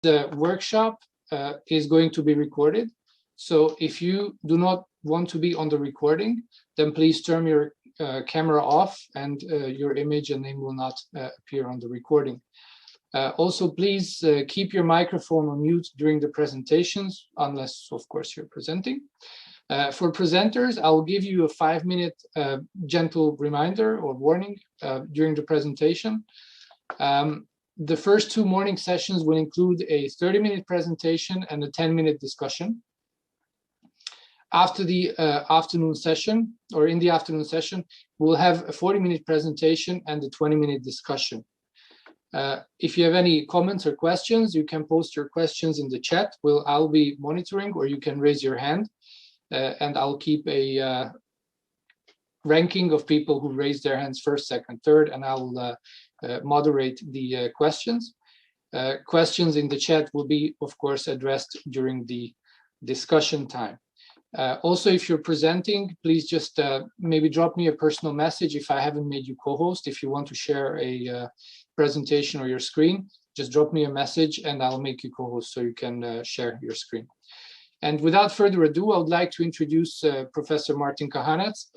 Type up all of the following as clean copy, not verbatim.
The workshop is going to be recorded. So if you do not want to be on the recording, then please turn your camera off and your image and name will not appear on the recording. Also, please keep your microphone on mute during the presentations, unless, of course, you're presenting. For presenters, I will give you a 5-minute gentle reminder or warning during the presentation. The first 2 morning sessions will include a 30-minute presentation and a 10-minute discussion. After the afternoon session, or in the afternoon session, we'll have a 40-minute presentation and a 20-minute discussion. If you have any comments or questions, you can post your questions in the chat. I'll be monitoring, or you can raise your hand, and I'll keep a ranking of people who raise their hands first, second, third, and I'll moderate the questions. Questions in the chat will be, of course, addressed during the discussion time. Also, if you're presenting, please just maybe drop me a personal message if I haven't made you co-host. If you want to share a presentation or your screen, just drop me a message and I'll make you co-host so you can share your screen. And without further ado, I would like to introduce Professor Martin Kahanetz,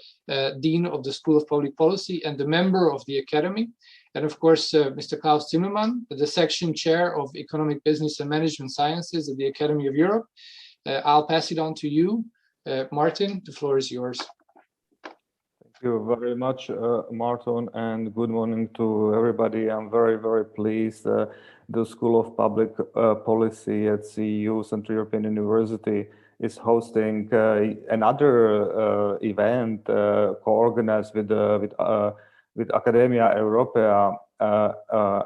Dean of the School of Public Policy and the member of the Academy. And of course, Mr. Klaus Zimmermann, the Section Chair of Economic Business and Management Sciences at the Academy of Europe. I'll pass it on to you. Martin, the floor is yours. Thank you very much, Martin, and good morning to everybody. I'm very, very pleased. The School of Public Policy at CEU, Central European University, is hosting another event co-organized with Academia Europaea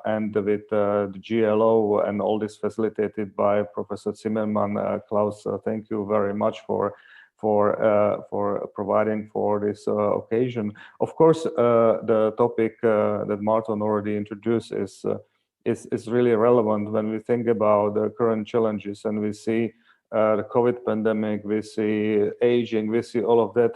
and with the GLO, and all this facilitated by Professor Zimmermann. Klaus, thank you very much for providing for this occasion. Of course, the topic that Martin already introduced is really relevant when we think about the current challenges, and we see the COVID pandemic, we see aging, we see all of that.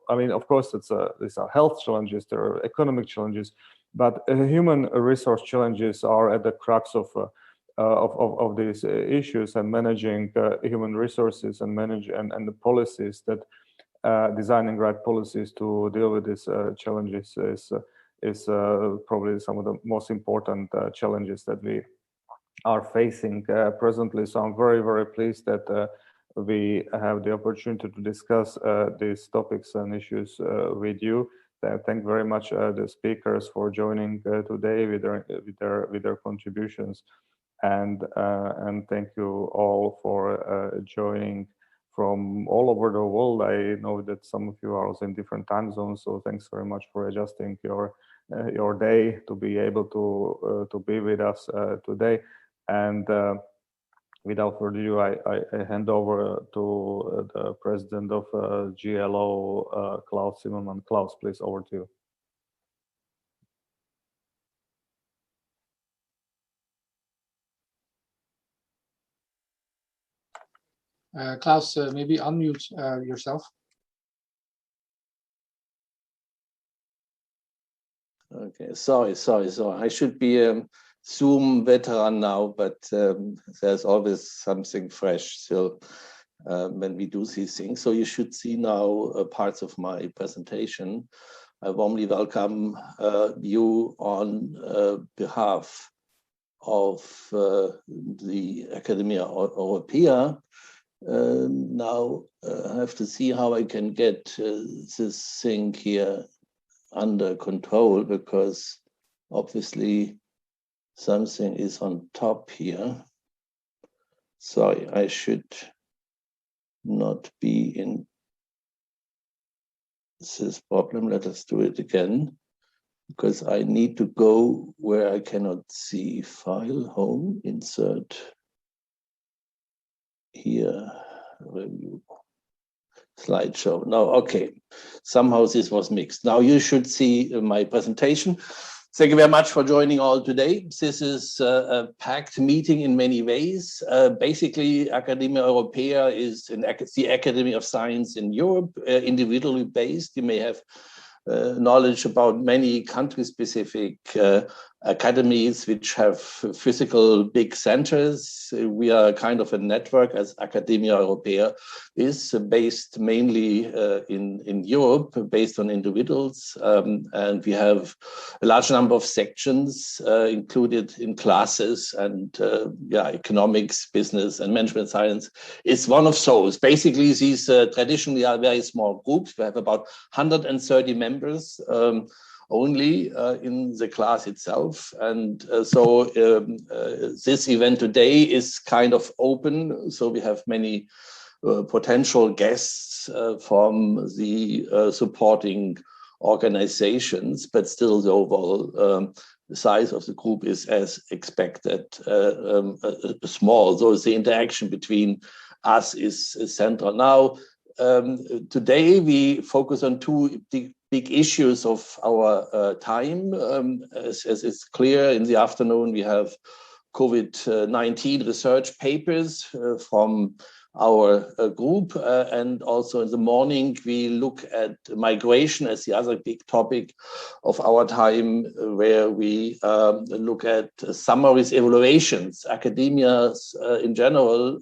I mean, of course, these are health challenges, there are economic challenges, but human resource challenges are at the crux of these issues, and managing human resources and the policies that designing right policies to deal with these challenges is probably some of the most important challenges that we are facing presently. So I'm very, very pleased that we have the opportunity to discuss these topics and issues with you. Thank very much the speakers for joining today with their contributions. And thank you all for joining from all over the world. I know that some of you are also in different time zones, so thanks very much for adjusting your day to be able to be with us today. And without further ado, I hand over to the president of GLO, Klaus Zimmermann. Klaus, please, over to you. Klaus, maybe unmute yourself. Okay, sorry. I should be a Zoom veteran now, but there's always something fresh still when we do these things. So you should see now parts of my presentation. I warmly welcome you on behalf of the Academia Europaea. Now I have to see how I can get this thing here under control, because obviously something is on top here. Sorry, I should not be in this problem. Let us do it again, because I need to go where I cannot see. File, home, insert. Here, review, slideshow. Now, okay, somehow this was mixed. Now you should see my presentation. Thank you very much for joining all today. This is a packed meeting in many ways. Basically, Academia Europaea is the Academy of Science in Europe, individually based. You may have knowledge about many country-specific academies which have physical big centers. We are kind of a network, as Academia Europaea is, based mainly in Europe, based on individuals. And we have a large number of sections included in classes, and economics, business, and management science is one of those. Basically, these traditionally are very small groups. We have about 130 members only in the class itself. And so this event today is kind of open. So we have many potential guests from the supporting organizations, but still the overall size of the group is, as expected, small. So the interaction between us is central. Now, today we focus on two big issues of our time. As it's clear, in the afternoon we have COVID-19 research papers from our group, and also in the morning we look at migration as the other big topic of our time, where we look at summaries, evaluations. Academia in general,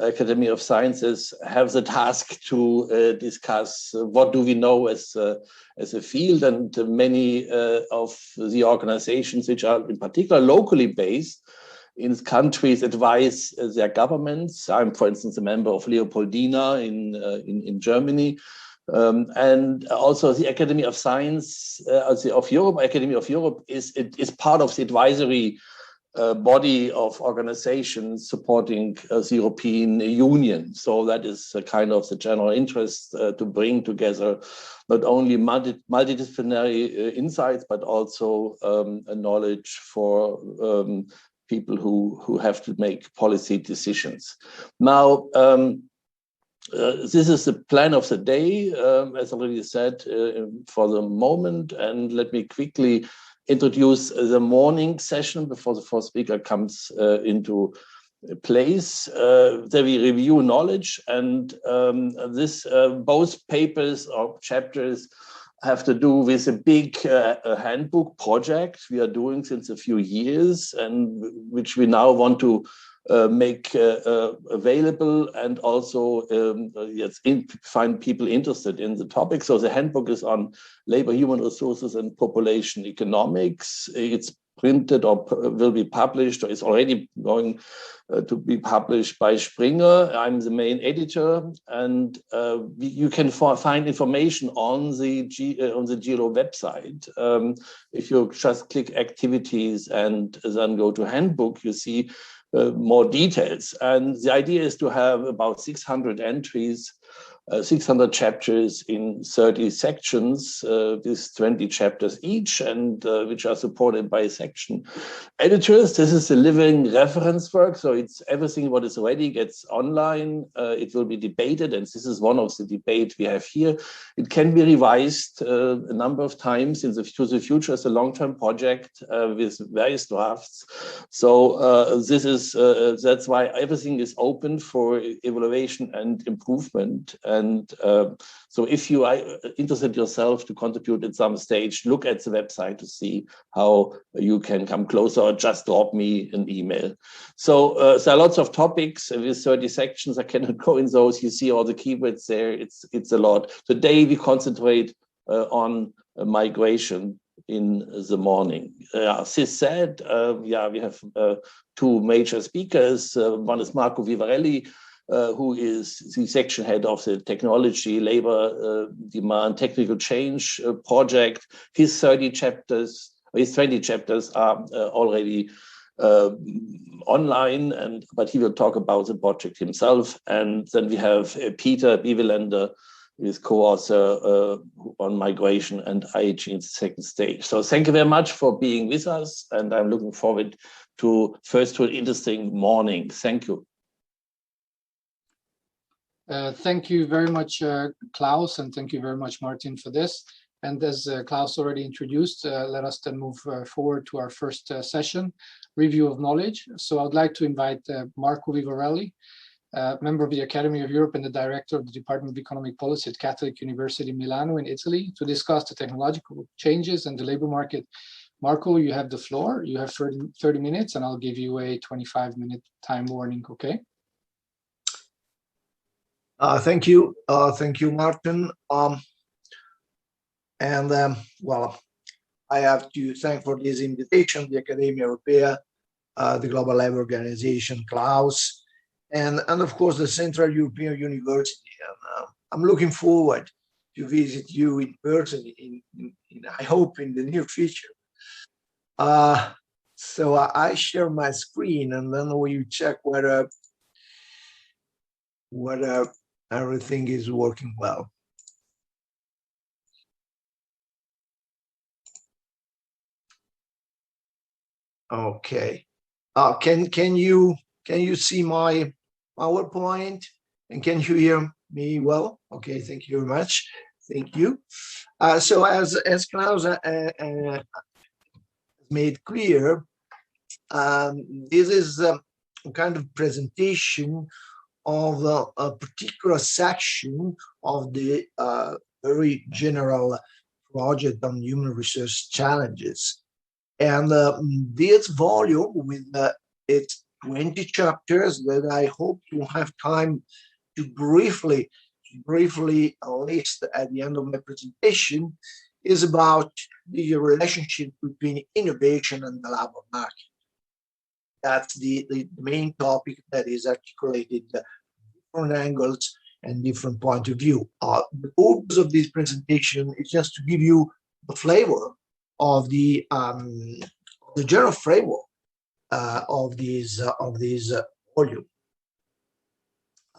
Academy of Sciences have the task to discuss what do we know as a field, and many of the organizations which are in particular locally based in countries advise their governments. I'm, for instance, a member of Leopoldina in Germany. And also the Academy of Science of Europe, Academy of Europe is part of the advisory body of organizations supporting the European Union. So that is kind of the general interest to bring together not only multidisciplinary insights, but also a knowledge for people who have to make policy decisions. Now, this is the plan of the day, as already said, for the moment. And let me quickly introduce the morning session before the first speaker comes into place. There we review knowledge, and this both papers or chapters have to do with a big handbook project we are doing since a few years, and which we now want to make available, and also find people interested in the topic. So the handbook is on labor, human resources, and population economics. It's printed or will be published, or is already going to be published by Springer. I'm the main editor, and you can find information on the GLO website. If you just click activities and then go to handbook, you see more details. And the idea is to have about 600 entries, 600 chapters in 30 sections, with 20 chapters each, and which are supported by section editors. This is a living reference work, so it's everything what is ready gets online. It will be debated, and this is one of the debates we have here. It can be revised a number of times to the future as a long-term project with various drafts. So this is that's why everything is open for evaluation and improvement. And so if you are interested yourself to contribute at some stage, look at the website to see how you can come closer, or just drop me an email. So there are lots of topics with 30 sections. I cannot go in those. You see all the keywords there. It's a lot. Today we concentrate on migration in the morning. This said, we have two major speakers. One is Marco Vivarelli, who is the section head of the Technology, Labor, Demand, Technical Change project. His 20 chapters are already online, but he will talk about the project himself. And then we have Peter Biewelander, who is co-author on migration and IHE in the second stage. So thank you very much for being with us, and I'm looking forward to an interesting morning. Thank you. Thank you very much, Klaus, and thank you very much, Martin, for this. And as Klaus already introduced, let us then move forward to our first session, Review of Knowledge. So I'd like to invite Marco Vivarelli, member of the Academy of Europe and the director of the Department of Economic Policy at Catholic University Milano in Italy, to discuss the technological changes in the labor market Marco, you have the floor. You have 30 minutes, and I'll give you a 25-minute time warning, okay? Thank you, Martin. Well, I have to thank for this invitation, the Academia Europaea, the Global Lab Organization, Klaus, and of course the Central European University. And I'm looking forward to visit you in person I hope in the near future. So I share my screen, and then we check whether everything is working well. Okay. Can you see my PowerPoint, and can you hear me well? Okay, thank you very much. Thank you. So as Klaus made clear, this is a kind of presentation of a particular section of the very general project on human resource challenges. And this volume, with its 20 chapters that I hope to have time to briefly list at the end of my presentation, is about the relationship between innovation and the labor market. That's the main topic that is articulated different angles and different point of view. The purpose of this presentation is just to give you the flavor of the general framework of this volume.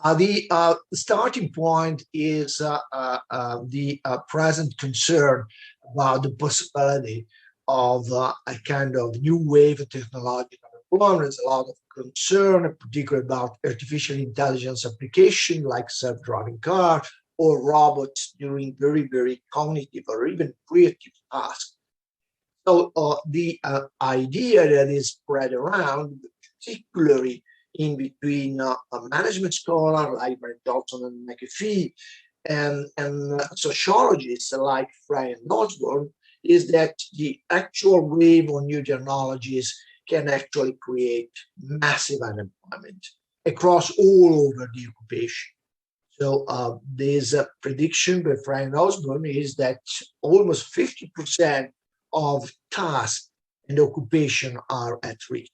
The starting point is the present concern about the possibility of a kind of new wave of technological employment. There's a lot of concern, particularly about artificial intelligence application like self-driving car or robots doing very, very cognitive or even creative tasks. So the idea that is spread around, particularly in between a management scholar like Brent Dodson and McAfee and sociologists like Fry and Osborne, is that the actual wave on new technologies can actually create massive unemployment across all over the occupation. So there's a prediction by Fry and Osborne is that almost 50% of tasks and occupation are at risk.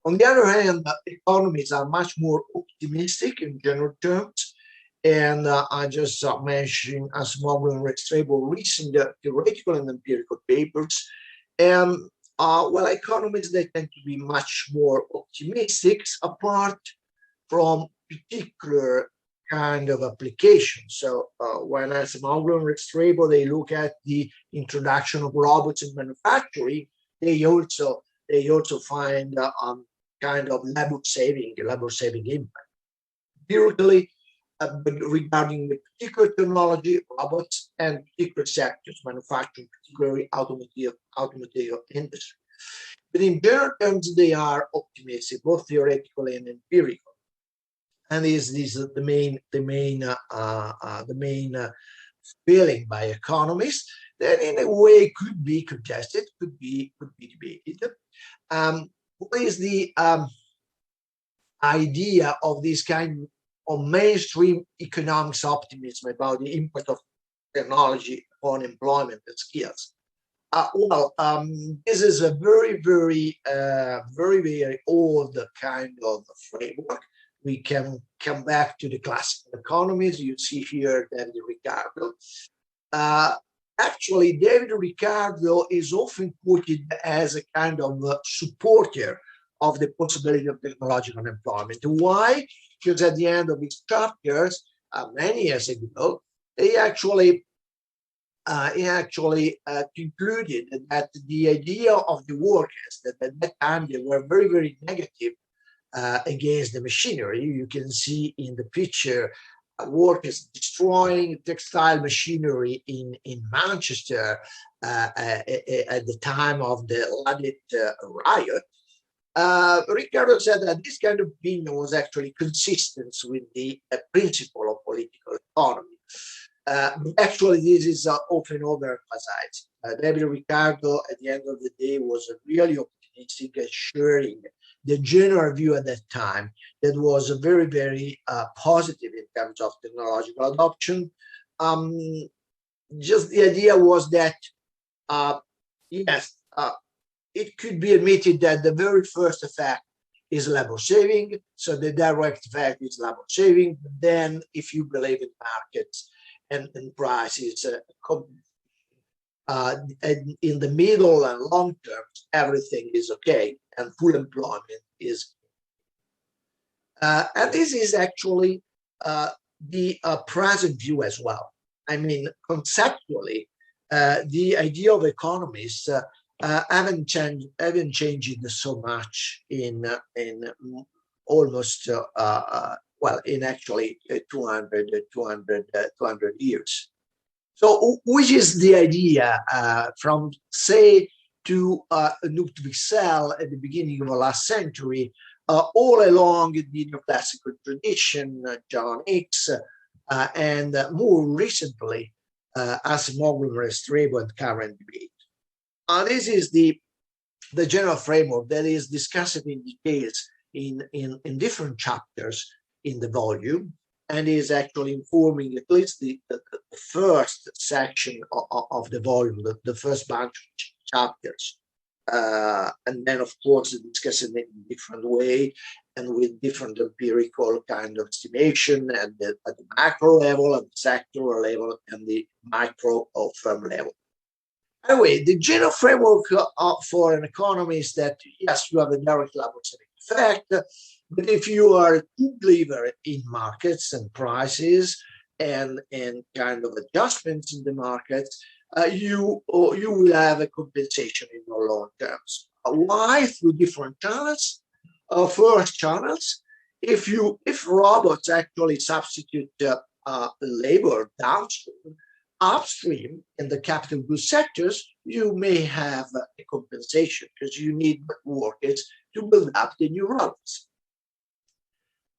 On the other hand, economists are much more optimistic in general terms. And I just mentioned Asimov and Rextrebo recent theoretical and empirical papers. And well, economists, they tend to be much more optimistic apart from particular kind of application. So when Asimov and Rextrebo, they look at the introduction of robots in manufacturing, they also find kind of labor saving impact. Empirically, regarding the particular technology, robots, and particular sectors, manufacturing, particularly automotive industry. But in general terms, they are optimistic, both theoretically and empirical. And this is the main feeling by economists that in a way could be contested, could be debated. What is the idea of this kind of mainstream economics optimism about the impact of technology on employment and skills? This is a very old kind of framework. We can come back to the classical economies. You see here David Ricardo. Actually, David Ricardo is often quoted as a kind of supporter of the possibility of technological employment. Why? Because at the end of his chapters, many years ago, he actually concluded that the idea of the workers, that at that time they were very negative against the machinery. You can see in the picture workers destroying textile machinery in Manchester at the time of the Ladit riot. Ricardo said that this kind of opinion was actually consistent with the principle of political economy. Actually, this is often overemphasized. David Ricardo, at the end of the day, was really optimistic and sharing the general view at that time that was very, very positive in terms of technological adoption. Just the idea was that, yes, it could be admitted that the very first effect is labor saving. So the direct effect is labor saving. But then if you believe in markets and prices, and in the middle and long term, everything is okay and full employment is. And this is actually the present view as well. I mean, conceptually, the idea of economists haven't changed so much in almost well, in actually 200 years. So which is the idea from, say, to Ludwig Sell at the beginning of the last century, all along the neoclassical tradition, John Hicks, and more recently, Asimov, Restrepo, and current debate. This is the general framework that is discussed in details in different chapters in the volume, and is actually informing at least the first section of the volume, the first bunch of chapters. And then, of course, discussed in a different way and with different empirical kind of estimation at the macro level, at the sectoral level, and the micro or firm level. Anyway, the general framework for an economy is that, yes, you have a direct labor saving effect, but if you are a true believer in markets and prices and kind of adjustments in the markets, you will have a compensation in the long terms. Why? Through different channels. First, channels. If robots actually substitute labor downstream, upstream in the capital goods sectors, you may have a compensation because you need workers to build up the new robots.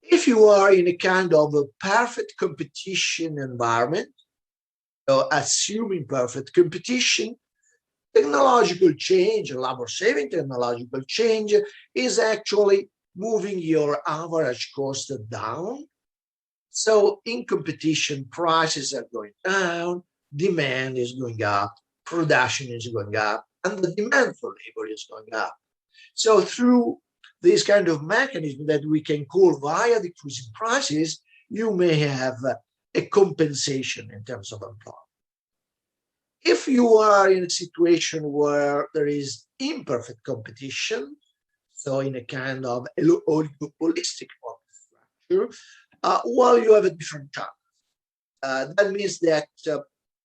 If you are in a kind of a perfect competition environment, assuming perfect competition, technological change, labor-saving technological change is actually moving your average cost down. So in competition, prices are going down, demand is going up, production is going up, and the demand for labor is going up. So through this kind of mechanism that we can call via decreasing prices, you may have a compensation in terms of employment. If you are in a situation where there is imperfect competition, so in a kind of oligopolistic structure, well, you have a different challenge. That means that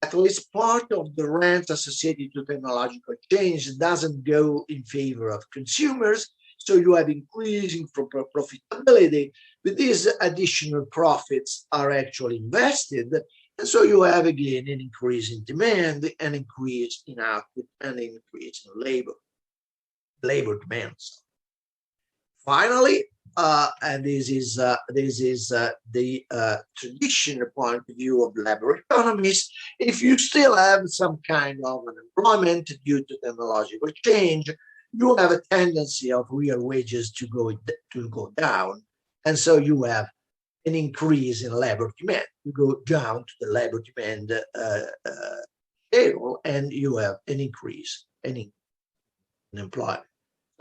at least part of the rent associated to technological change doesn't go in favor of consumers, so you have increasing profitability, but these additional profits are actually invested, and so you have again an increase in demand, an increase in output, and an increase in labor demands. Finally, and this is the traditional point of view of labor economists, if you still have some kind of unemployment due to technological change, you have a tendency of real wages to go down, and so you have an increase in labor demand. You go down to the labor demand scale, and you have an increase in employment.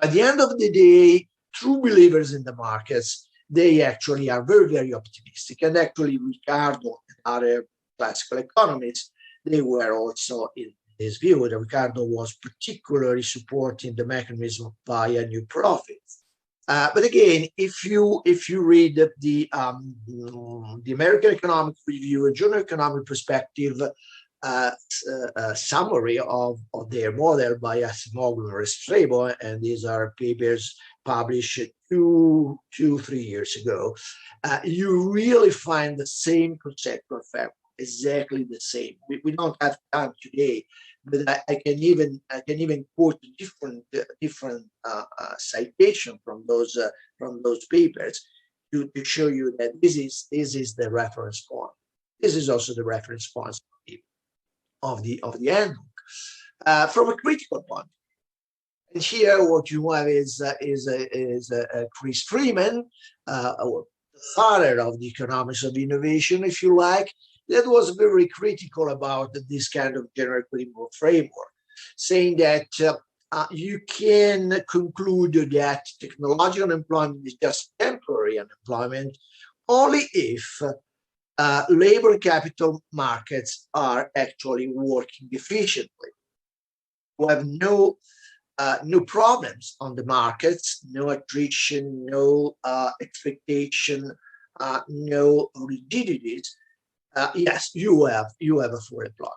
At the end of the day, true believers in the markets, they actually are very, very optimistic. And actually, Ricardo and other classical economists, they were also in this view. Ricardo was particularly supporting the mechanism via new profits. But again, if you read the American Economic Review, a Journal Economic Perspective summary of their model by Asimov and Restrepo, and these are papers published 3 years ago, you really find the same conceptual framework, exactly the same. We don't have time today, but I can even quote different citation from those papers to show you that this is the reference point. This is also the reference point of the handbook from a critical point. And here, what you have is Chris Freeman, the father of the economics of innovation, if you like, that was very critical about this kind of general equilibrium framework, saying that you can conclude that technological unemployment is just temporary unemployment only if labor capital markets are actually working efficiently. We have no problems on the markets, no attrition, no expectation, no rigidities. Yes, you have a full employment.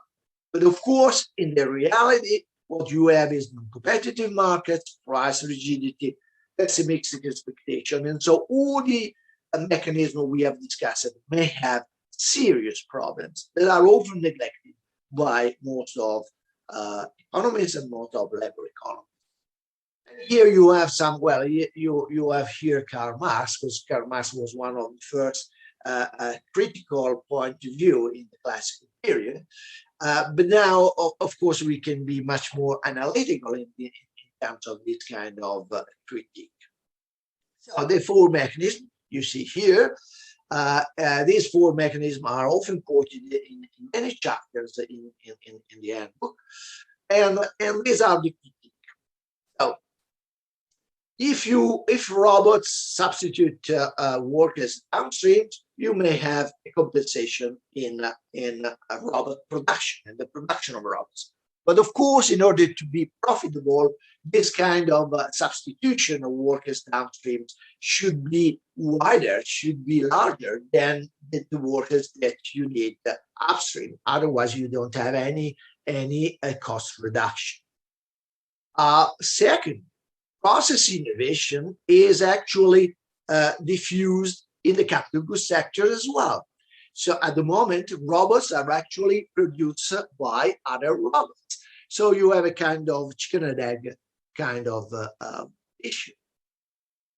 But of course, in the reality, what you have is non-competitive markets, price rigidity, pessimistic expectation. And so all the mechanisms we have discussed may have serious problems that are often neglected by most of economists and most of labor economists. And here you have some, well, you have here Karl Marx, because Karl Marx was one of the first critical point of view in the classical period. But now, of course, we can be much more analytical in terms of this kind of critique. So the four mechanisms you see here, these four mechanisms are often quoted in many chapters in the handbook, and these are the critique. So if robots substitute workers downstream, you may have a compensation in robot production, in the production of robots. But of course, in order to be profitable, this kind of substitution of workers downstream should be wider, should be larger than the workers that you need upstream. Otherwise, you don't have any cost reduction. Second, process innovation is actually diffused in the capital goods sector as well. So at the moment, robots are actually produced by other robots. So you have a kind of chicken and egg kind of issue.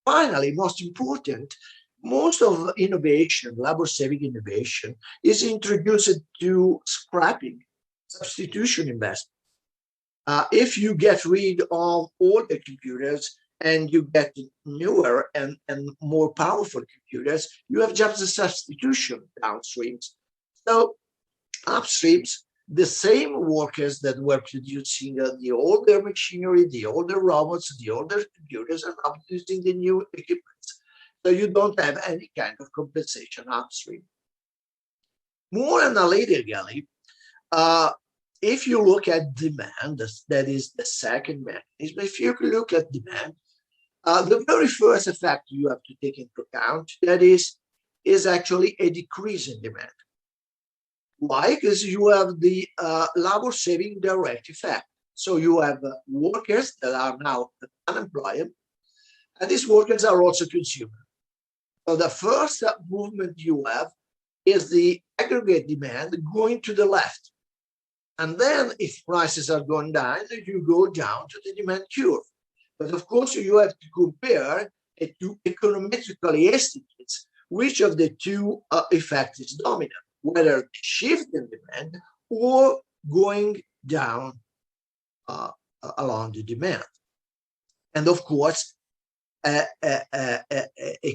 Finally, most important, most of innovation, labor-saving innovation, is introduced to scrapping, substitution investment. If you get rid of all the computers and you get newer and more powerful computers, you have just a substitution downstreams. So upstreams, the same workers that were producing the older machinery, the older robots, the older computers are now producing the new equipment. So you don't have any kind of compensation upstream. More analytically, if you look at demand, that is the second mechanism. If you look at demand, the very first effect you have to take into account, that is actually a decrease in demand. Why? Because you have the labor-saving direct effect. So you have workers that are now unemployed, and these workers are also consumers. So the first movement you have is the aggregate demand going to the left. And then if prices are going down, you go down to the demand curve. But of course, you have to compare it to econometrically estimates which of the two effects is dominant, whether the shift in demand or going down along the demand. And of course, a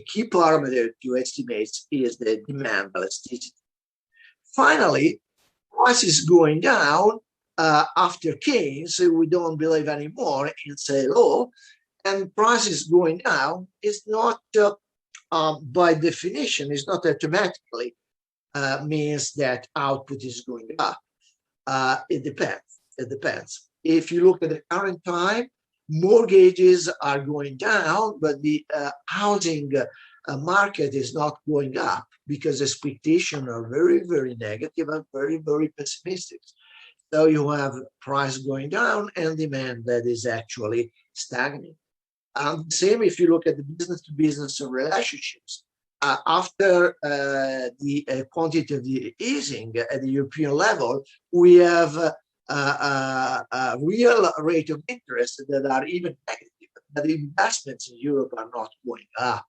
key parameter to estimate is the demand elasticity. Finally, prices going down after Keynes, we don't believe anymore in CLO, and prices going down is not, by definition, is not automatically means that output is going up. It depends. It depends. If you look at the current time, mortgages are going down, but the housing market is not going up because expectations are very, very negative and very, very pessimistic. So you have price going down and demand that is actually stagnant. Same if you look at the business-to-business relationships. After the quantitative easing at the European level, we have a real rate of interest that are even negative, but the investments in Europe are not going up.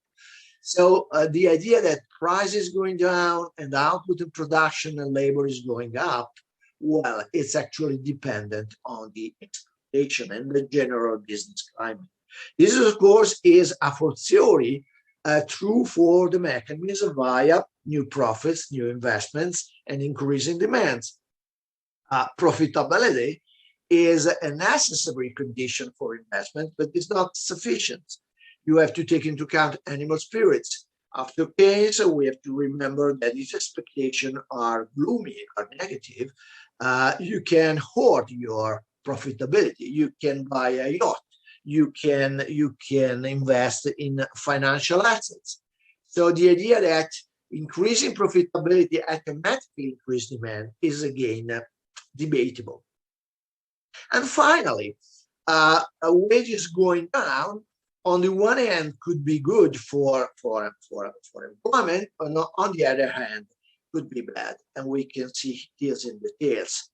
So the idea that price is going down and output and production and labor is going up, well, it's actually dependent on the expectation and the general business climate. This, of course, is a fortiori true for the mechanism via new profits, new investments, and increasing demands. Profitability is a necessary condition for investment, but it's not sufficient. You have to take into account animal spirits. After case, we have to remember that if expectations are gloomy, are negative, you can hoard your profitability. You can buy a yacht. You can invest in financial assets. So the idea that increasing profitability automatically increase demand is again debatable. And finally, wages going down on the one hand could be good for employment, but on the other hand could be bad, and we can see this in details.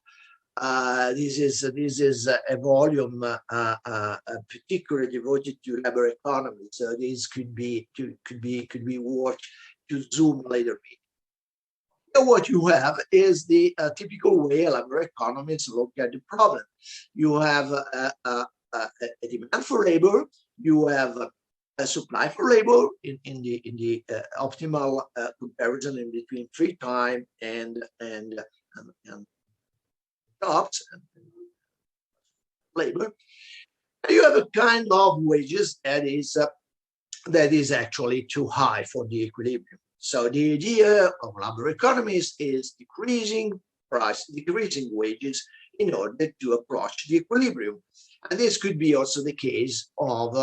This is a volume particularly devoted to labor economy, so this could be worth to zoom later. What you have is the typical way labor economists look at the problem. You have a demand for labor, you have a supply for labor in the optimal comparison in between free time and jobs and labor. You have a kind of wages that is actually too high for the equilibrium. So the idea of labor economists is decreasing price, decreasing wages in order to approach the equilibrium. And this could be also the case of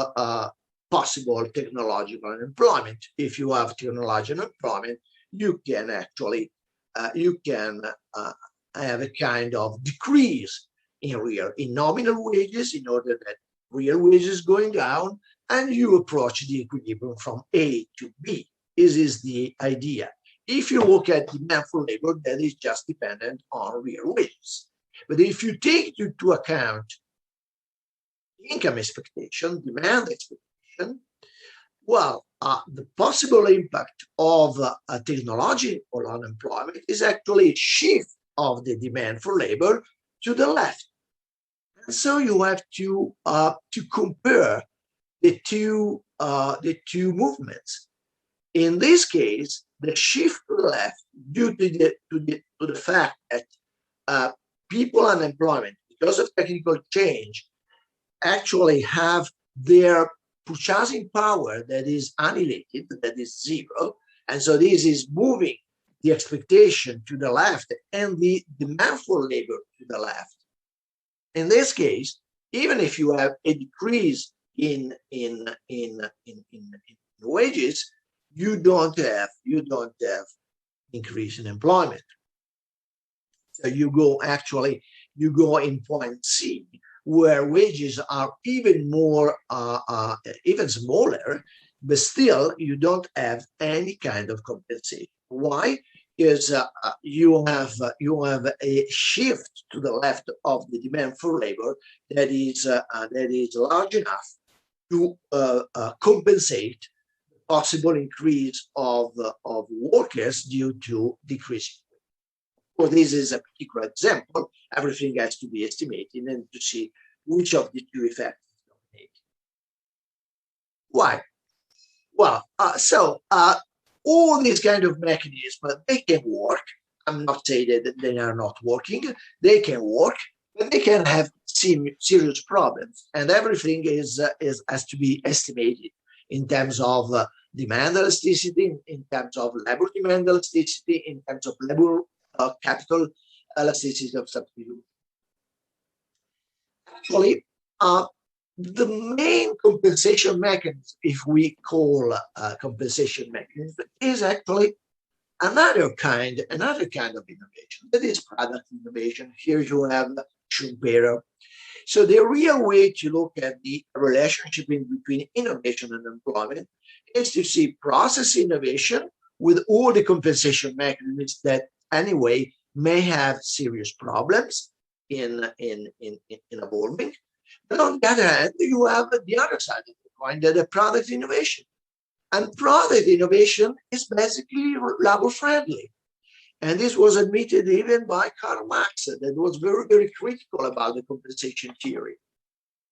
possible technological unemployment. If you have technological unemployment, you can actually have a kind of decrease in nominal wages in order that real wages going down, and you approach the equilibrium from A to B. This is the idea. If you look at demand for labor, that is just dependent on real wages. But if you take into account income expectation, demand expectation, well, the possible impact of technological unemployment is actually a shift of the demand for labor to the left. And so you have to compare the two movements. In this case, the shift to the left due to the fact that people unemployment, because of technical change, actually have their purchasing power that is annihilated, that is zero. And so this is moving the expectation to the left and the demand for labor to the left. In this case, even if you have a decrease in wages, you don't have increase in employment. So you go in point C, where wages are even more even smaller, but still you don't have any kind of compensation. Why? Because you have a shift to the left of the demand for labor that is large enough to compensate possible increase of workers due to decreasing. Well, this is a particular example. Everything has to be estimated and to see which of the two effects is dominating. Why? Well, all these kind of mechanisms, they can work. I'm not saying that they are not working. They can work, but they can have serious problems. And everything has to be estimated in terms of demand elasticity, in terms of labor demand elasticity, in terms of labor capital elasticity of substitution. Actually, the main compensation mechanism, if we call compensation mechanism, is actually another kind of innovation. That is product innovation. Here you have Schumpeter. So the real way to look at the relationship in between innovation and employment is to see process innovation with all the compensation mechanisms that anyway may have serious problems in evolving. But on the other hand, you have the other side of the coin, that the product innovation. And product innovation is basically labor friendly. And this was admitted even by Karl Marx, that was very, very critical about the compensation theory.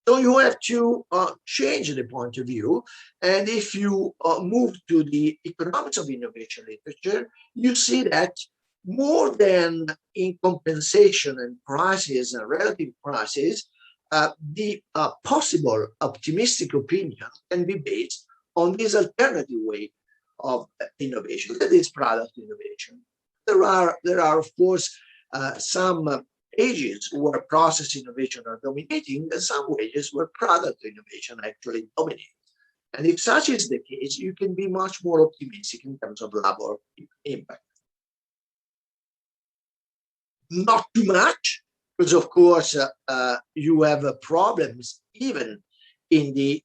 So you have to change the point of view. And if you move to the economics of innovation literature, you see that more than in compensation and prices and relative prices, the possible optimistic opinion can be based on this alternative way of innovation, that is product innovation. There are of course, some ages where process innovation are dominating, and some ways where product innovation actually dominates. And if such is the case, you can be much more optimistic in terms of labor impact. Not too much, because of course you have problems even in the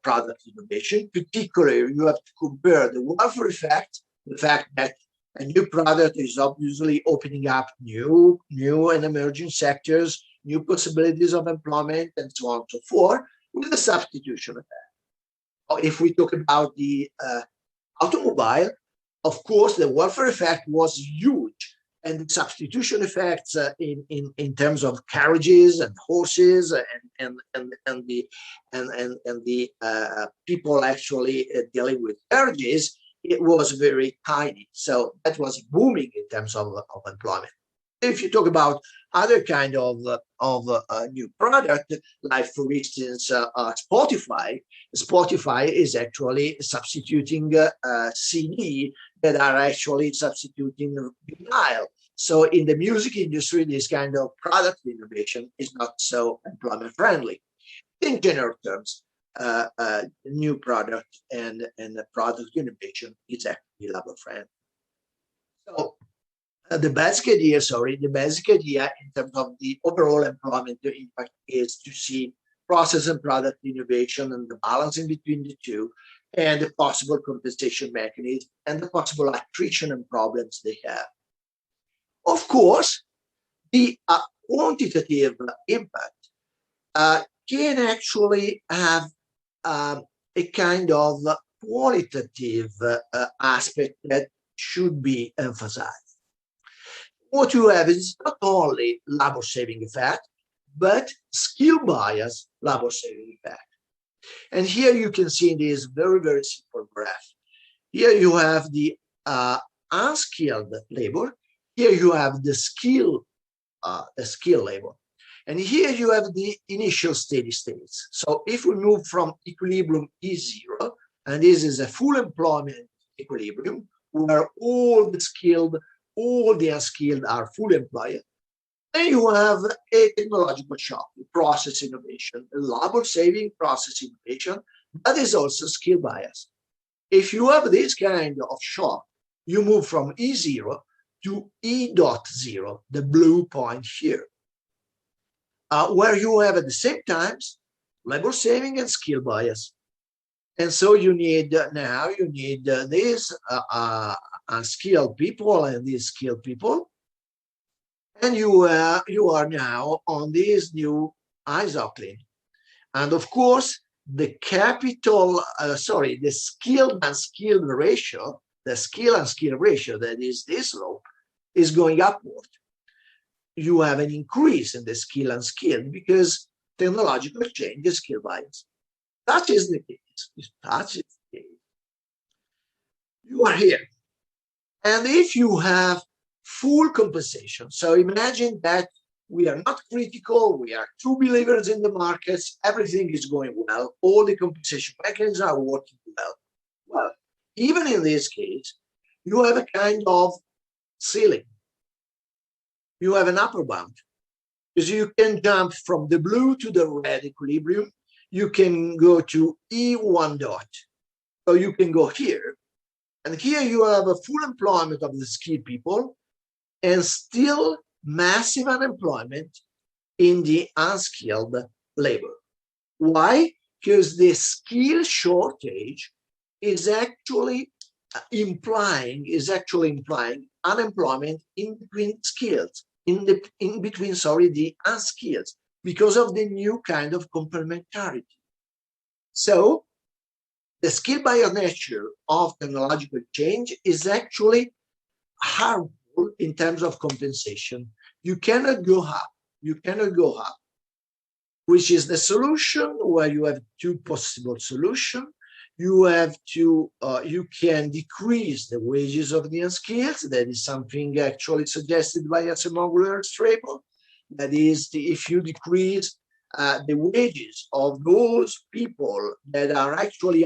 product innovation. Particularly, you have to compare the welfare effect, the fact that a new product is obviously opening up new and emerging sectors, new possibilities of employment, and so on and so forth, with the substitution effect. If we talk about the automobile, of course, the welfare effect was huge, and the substitution effects in terms of carriages and horses and the people actually dealing with carriages, it was very tiny. So that was booming in terms of employment. If you talk about other kind of new product, like for instance Spotify is actually substituting CD that are actually substituting vinyl. So in the music industry, this kind of product innovation is not so employment friendly. In general terms, new product and the product innovation is actually labor friendly. So the basic idea in terms of the overall employment impact is to see process and product innovation and the balance in between the two, and the possible compensation mechanism and the possible attrition and problems they have. Of course, the quantitative impact can actually have a kind of qualitative aspect that should be emphasized. What you have is not only labor saving effect, but skill bias labor saving effect. And here you can see in this very, very simple graph. Here you have the unskilled labor. Here you have the skill labor. And here you have the initial steady states. So if we move from equilibrium E0, and this is a full employment equilibrium, where all the skilled, all the unskilled are fully employed, then you have a technological shock, process innovation, labor-saving process innovation, that is also skill bias. If you have this kind of shock, you move from E0 to E.0, the blue point here, where you have at the same times labor-saving and skill bias. And so you need these unskilled people and these skilled people, and you are now on this new isocline. And of course, the the skilled unskilled ratio, the skill and skill ratio, that is this slope, is going upward. You have an increase in the skill and skill because technological change is skill bias. That is the case. That is the case. You are here. And if you have full compensation, so imagine that we are not critical, we are true believers in the markets, everything is going well, all the compensation mechanisms are working well. Well, even in this case, you have a kind of ceiling. You have an upper bound, because you can jump from the blue to the red equilibrium. You can go to E1 dot. So you can go here. And here you have a full employment of the skilled people and still massive unemployment in the unskilled labor. Why? Because the skill shortage is actually implying unemployment in between skills, in between the unskilled, because of the new kind of complementarity. So the skill by nature of technological change is actually harmful in terms of compensation. You cannot go up. You cannot go up, which is the solution where you have two possible solutions. You have to, you can decrease the wages of the unskilled. That is something actually suggested by Acemoglu Strabo. That is, if you decrease the wages of those people that are actually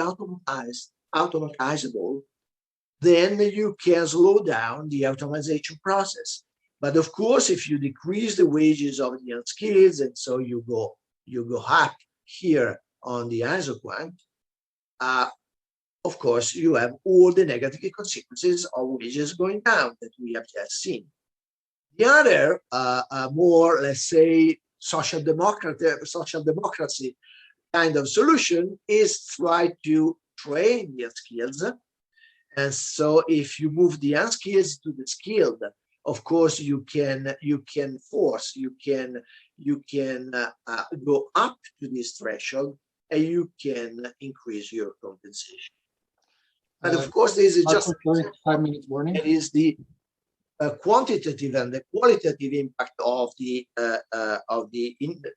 automatizable, then you can slow down the automation process. But of course, if you decrease the wages of the unskilled, and so you go up here on the isoquant, of course, you have all the negative consequences of wages going down that we have just seen. The other, more, let's say, social democracy kind of solution is try to train the skills. And so if you move the unskilled to the skilled, of course, you can go up to this threshold and you can increase your compensation. But of course, this is just 5-minute warning. It is the quantitative and the qualitative impact of the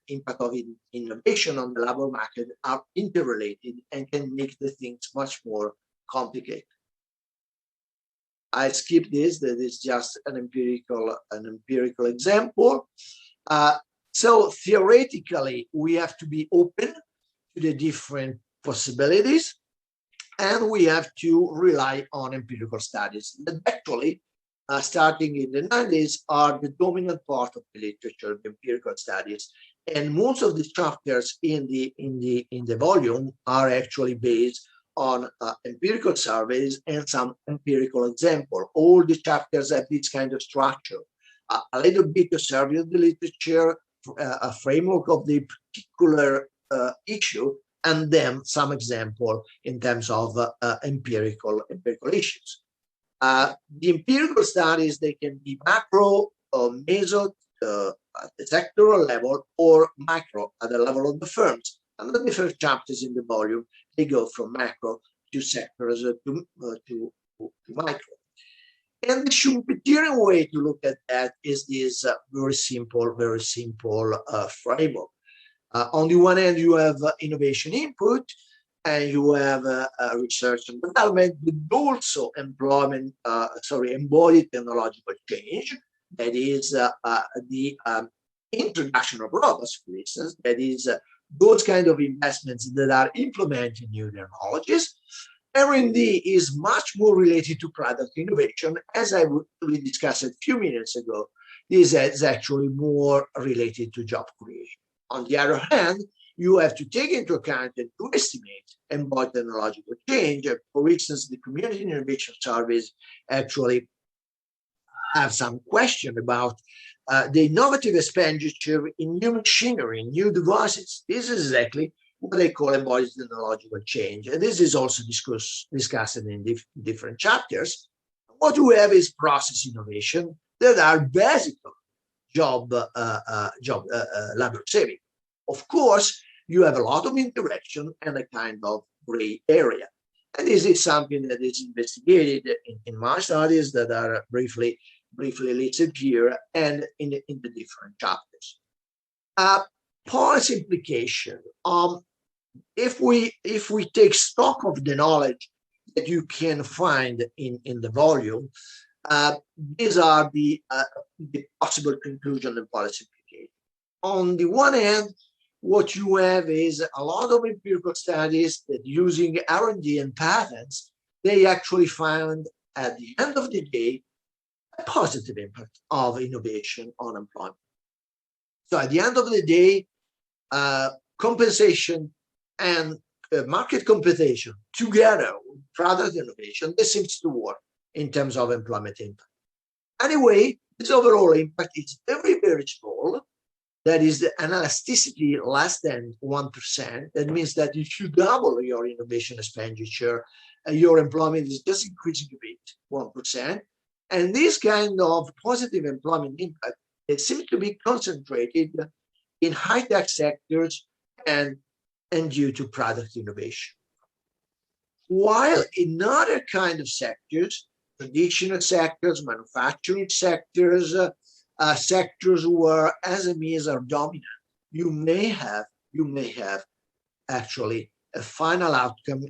impact of innovation on the labor market are interrelated and can make the things much more complicated. I skip this. That is just an empirical example. So theoretically, we have to be open to the different possibilities, and we have to rely on empirical studies that actually, starting in the 90s, are the dominant part of the literature, the empirical studies. And most of the chapters in the volume are actually based on empirical surveys and some empirical example. All the chapters have this kind of structure. A little bit of survey of the literature, a framework of the particular issue, and then some example in terms of empirical issues. The empirical studies, they can be macro or meso at the sectoral level, or micro at the level of the firms. And the different chapters in the volume, they go from macro to sectors to micro. And the Schumpeterian way to look at that is this very simple framework. On the one hand, you have innovation input, and you have research and development, but also embodied technological change. That is the introduction of robots, for instance. That is those kind of investments that are implementing new technologies. R&D is much more related to product innovation, as we discussed a few minutes ago. This is actually more related to job creation. On the other hand, you have to take into account and to estimate embodied technological change. For instance, the community innovation surveys actually have some question about the innovative expenditure in new machinery, new devices. This is exactly what they call embodied technological change. And this is also discussed in different chapters. What we have is process innovation that are basic job labor saving. Of course, you have a lot of interaction and a kind of gray area. And this is something that is investigated in my studies that are briefly listed here and in the different chapters. Policy implication. If we take stock of the knowledge that you can find in the volume, these are the possible conclusion and policy implication. On the one hand, what you have is a lot of empirical studies that using R&D and patents, they actually found at the end of the day a positive impact of innovation on employment. So at the end of the day, compensation and market compensation together with product innovation, this seems to work in terms of employment impact. Anyway, this overall impact is very, very small. That is an elasticity less than 1%. That means that if you double your innovation expenditure, your employment is just increasing a bit, 1%. And this kind of positive employment impact, it seems to be concentrated in high-tech sectors and due to product innovation. while in other kind of sectors, traditional sectors, manufacturing sectors, sectors where SMEs are dominant, you may have actually a final outcome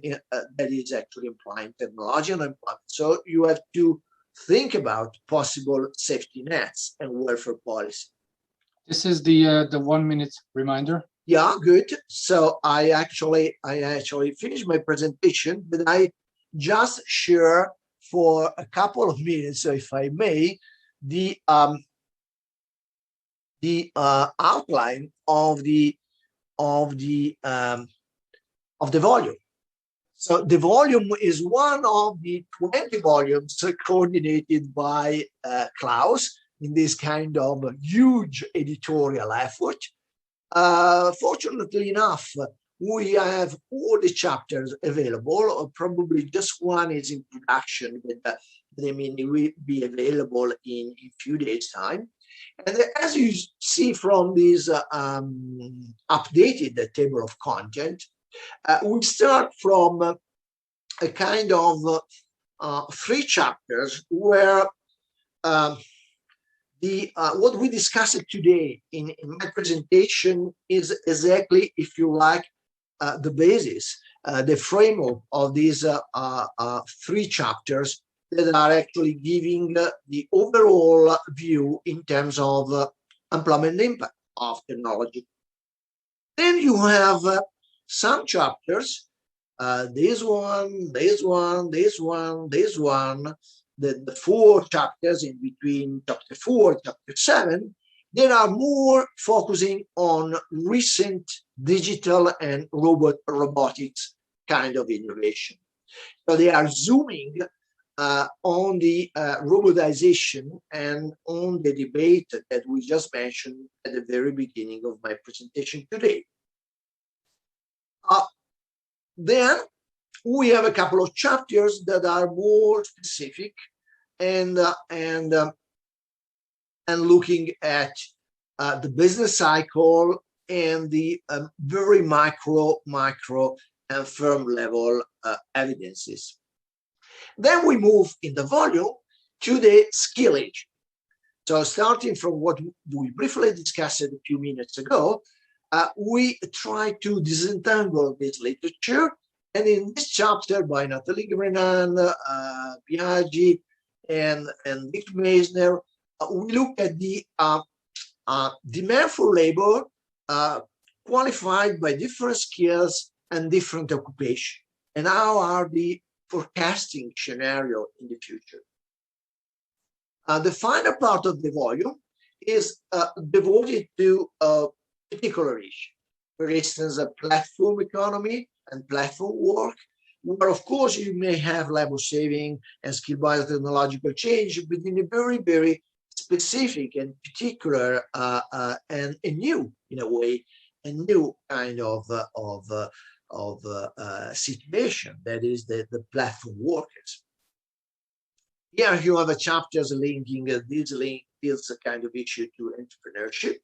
that is actually implying technological employment. So you have to think about possible safety nets and welfare policy. This is the 1 minute reminder. Yeah, good. So I actually finished my presentation, but I just share for a couple of minutes, so if I may, the outline of the volume. So the volume is one of the 20 volumes coordinated by Klaus in this kind of huge editorial effort. Fortunately enough, we have all the chapters available. Probably just one is in production, but I mean, it will be available in a few days' time. And as you see from this updated table of content, we start from a kind of 3 chapters where what we discussed today in my presentation is exactly, if you like, the basis, the framework of these 3 chapters that are actually giving the overall view in terms of employment impact of technology. Then you have some chapters, this one, the 4 chapters in between chapter 4 and chapter 7, that are more focusing on recent digital and robotics kind of innovation. So they are zooming on the robotization and on the debate that we just mentioned at the very beginning of my presentation today. Then we have a couple of chapters that are more specific and looking at the business cycle and the very micro and firm level evidences. Then we move in the volume to the skillage. So starting from what we briefly discussed a few minutes ago, we try to disentangle this literature. And in this chapter by Nathalie Grenan, Biaggi, and Dick Meisner, we look at the demand for labor qualified by different skills and different occupation, and how are the forecasting scenario in the future. The final part of the volume is devoted to a particular issue. For instance, a platform economy and platform work, where of course you may have labor saving and skill biotechnological change, but in a very, very specific and particular and a new, in a way, a new kind of situation, that is the platform workers. Here you have a chapters linking this kind of issue to entrepreneurship.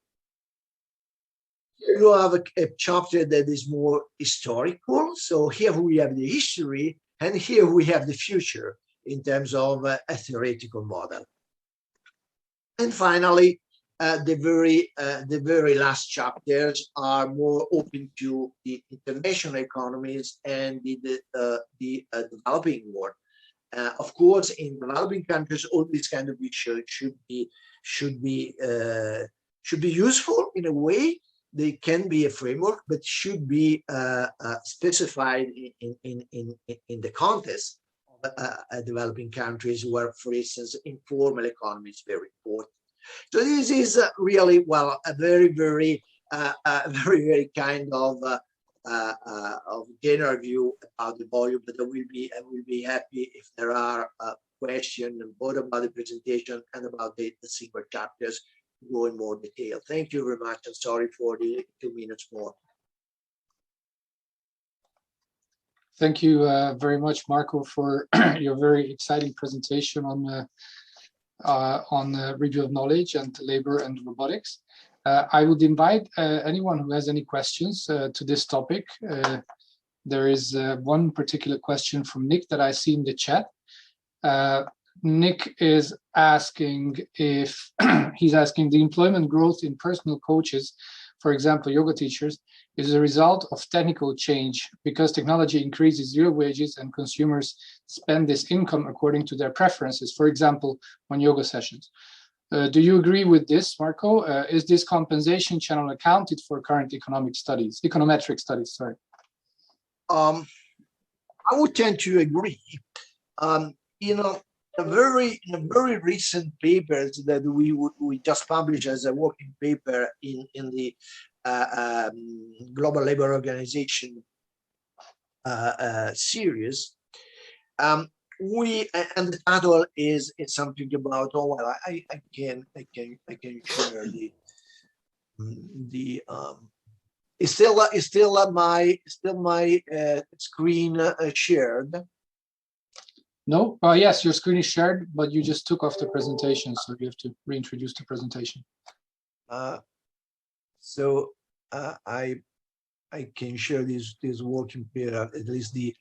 Here you have a chapter that is more historical. So here we have the history, and here we have the future in terms of a theoretical model. And finally, the very last chapters are more open to the international economies and the developing world. Of course, in developing countries, all these kind of issues should be useful in a way. They can be a framework, but should be specified in the context of developing countries, where, for instance, informal economy is very important. So this is really, well, a very, very kind of general view about the volume. But I will be happy if there are questions both about the presentation and about the single chapters to go in more detail. Thank you very much. I'm sorry for the 2 minutes more. Thank you very much, Marco, for your very exciting presentation on review of knowledge and labor and robotics. I would invite anyone who has any questions to this topic there is one particular question from Nick that I see in the chat. Nick is asking if he's asking the employment growth in personal coaches, for example, yoga teachers, is a result of technical change because technology increases real wages and consumers spend this income according to their preferences, for example, on yoga sessions. Do you agree with this, Marco? Is this compensation channel accounted for current econometric studies? Sorry. I would tend to agree. In a very recent papers that we just published as a working paper in the Global Labor Organization series, and the title is something about, oh well, I can share the is still my screen shared. No, yes, your screen is shared, but you just took off the presentation, so you have to reintroduce the presentation. So I can share this working paper, at least the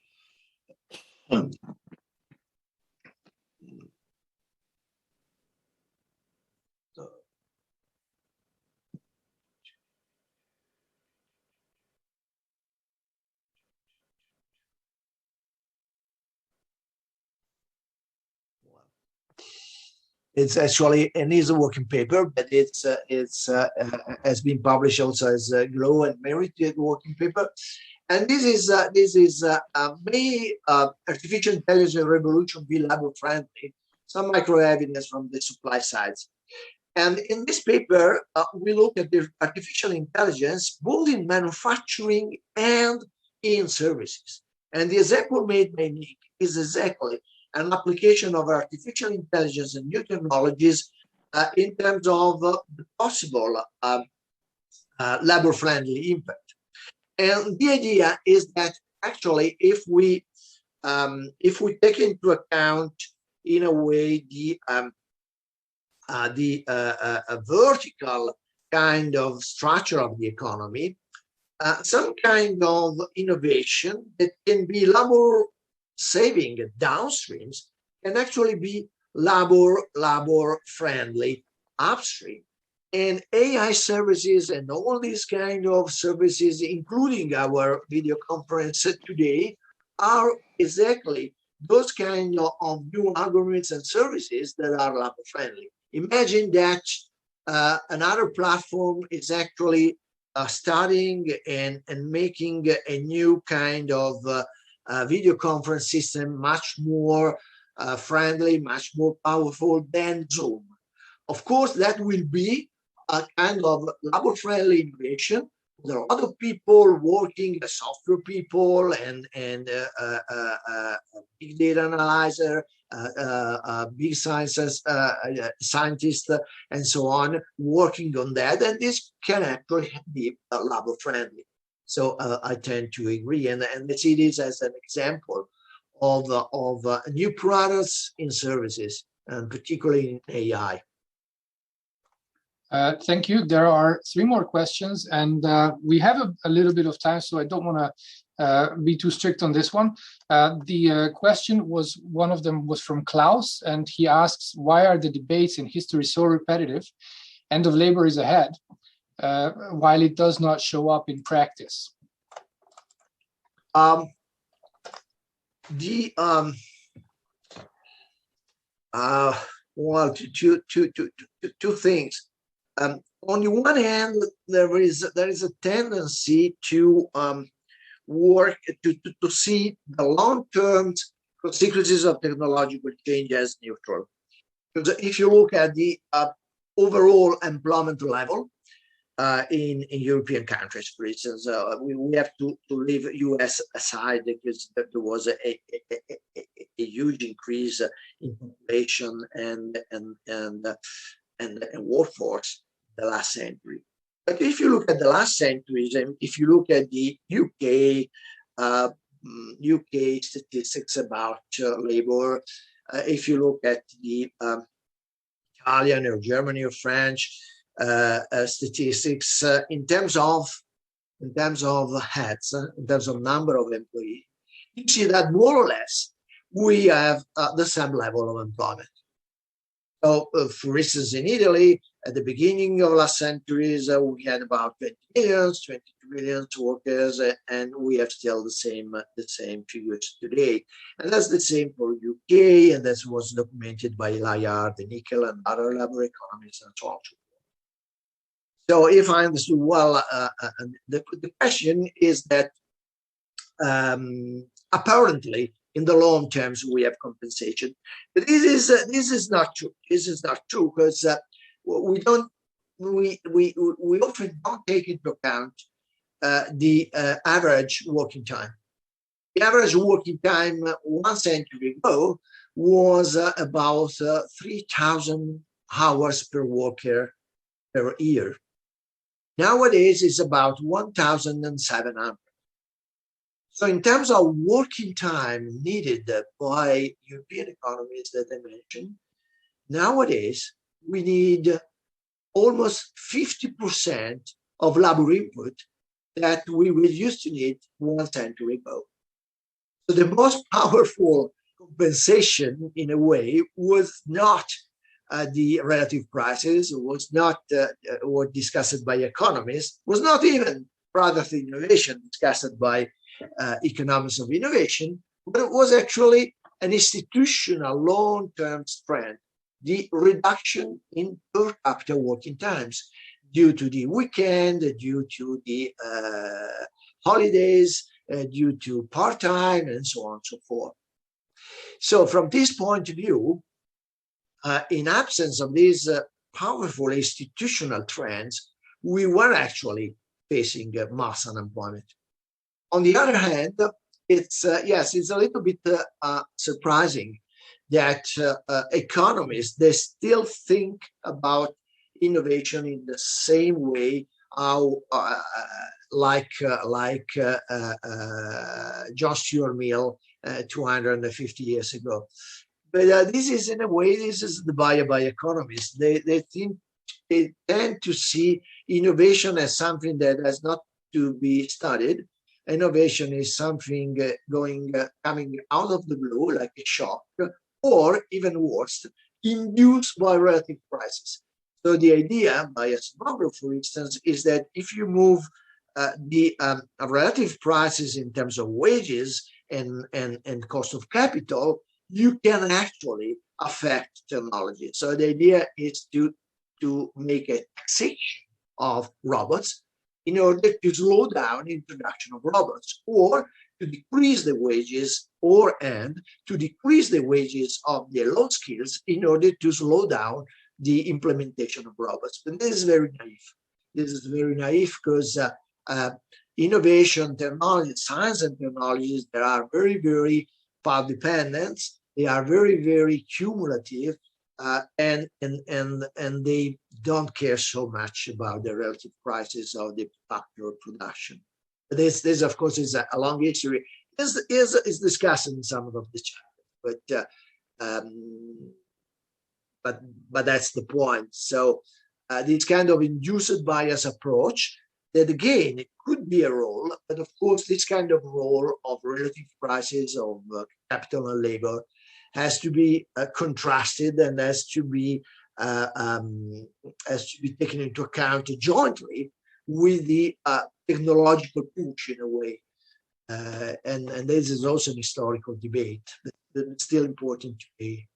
it's actually an easy working paper, but it's has been published also as a GLO and merited working paper. And this is may artificial intelligence revolution be labor friendly? Some micro evidence from the supply sides. And in this paper, we look at the artificial intelligence both in manufacturing and in services. And the example made by Nick is exactly an application of artificial intelligence and new technologies in terms of the possible labor-friendly impact. And the idea is that actually, if we take into account in a way the vertical kind of structure of the economy, some kind of innovation that can be labor saving downstreams can actually be labor friendly upstream. And AI services and all these kind of services, including our video conference today, are exactly those kind of new algorithms and services that are labor friendly. Imagine that another platform is actually studying and making a new kind of video conference system much more friendly, much more powerful than Zoom. Of course, that will be a kind of labor-friendly innovation. There are other people working, software people and big data analyzer, big scientists, and so on, working on that. And this can actually be labor-friendly. So I tend to agree, and I see this as an example of new products in services, and particularly in AI. Thank you. There are 3 more questions, and we have a little bit of time, so I don't want to be too strict on this one. The question was, one of them was from Klaus, and he asks, why are the debates in history so repetitive? End of labor is ahead, while it does not show up in practice. Well, two things. On the one hand, there is a tendency to work to see the long-term consequences of technological change as neutral. Because if you look at the overall employment level in European countries, for instance, we have to leave US aside because there was a huge increase in population and workforce the last century. But if you look at the last centuries, and if you look at the UK statistics about labor, if you look at the Italian or Germany or French statistics in terms of in terms of heads, in terms of number of employees, you see that more or less we have the same level of employment. So, for instance, in Italy, at the beginning of last centuries, we had about 20 million, 22 million workers, and we have still the same figures today. And that's the same for UK, and that was documented by Layard, Nickel, and other labor economists, and so on. So, if I understood well, the question is that apparently, in the long terms, we have compensation, but this is not true. This is not true because we often don't take into account the average working time. The average working time 1 century ago was about 3,000 hours per worker per year. Nowadays, it's about 1,700. So in terms of working time needed by European economies that I mentioned, nowadays we need almost 50% of labor input that we used to need 1 century ago. So the most powerful compensation, in a way, was not the relative prices, was not what discussed by economists, was not even product innovation discussed by economics of innovation, but it was actually an institutional long-term trend, the reduction in per capita working times due to the weekend, due to the holidays, due to part-time, and so on and so forth. So from this point of view, in absence of these powerful institutional trends, we were actually facing mass unemployment. On the other hand, it's it's a little bit surprising that economists, they still think about innovation in the same way how like John Stuart Mill 250 years ago. But this is, in a way, this is the bias by economists. They tend to see innovation as something that has not to be studied. Innovation is something coming out of the blue, like a shock, or even worse, induced by relative prices. So the idea by a smuggler, for instance, is that if you move the relative prices in terms of wages and cost of capital, you can actually affect technology. So the idea is to make a taxation of robots in order to slow down the introduction of robots, or to decrease the wages, and to decrease the wages of the low skills in order to slow down the implementation of robots. But this is very naive. This is very naive because innovation, technology, science and technologies, they are very, very path dependent. They are very, very cumulative, and they don't care so much about the relative prices of the factor of production. This of course is a long history. Is discussed in some of the chapters, but that's the point. So this kind of induced bias approach, that again, it could be a role, but of course this kind of role of relative prices of capital and labor has to be contrasted and has to be taken into account jointly with the technological push, in a way. And this is also an historical debate, but it's still important to be.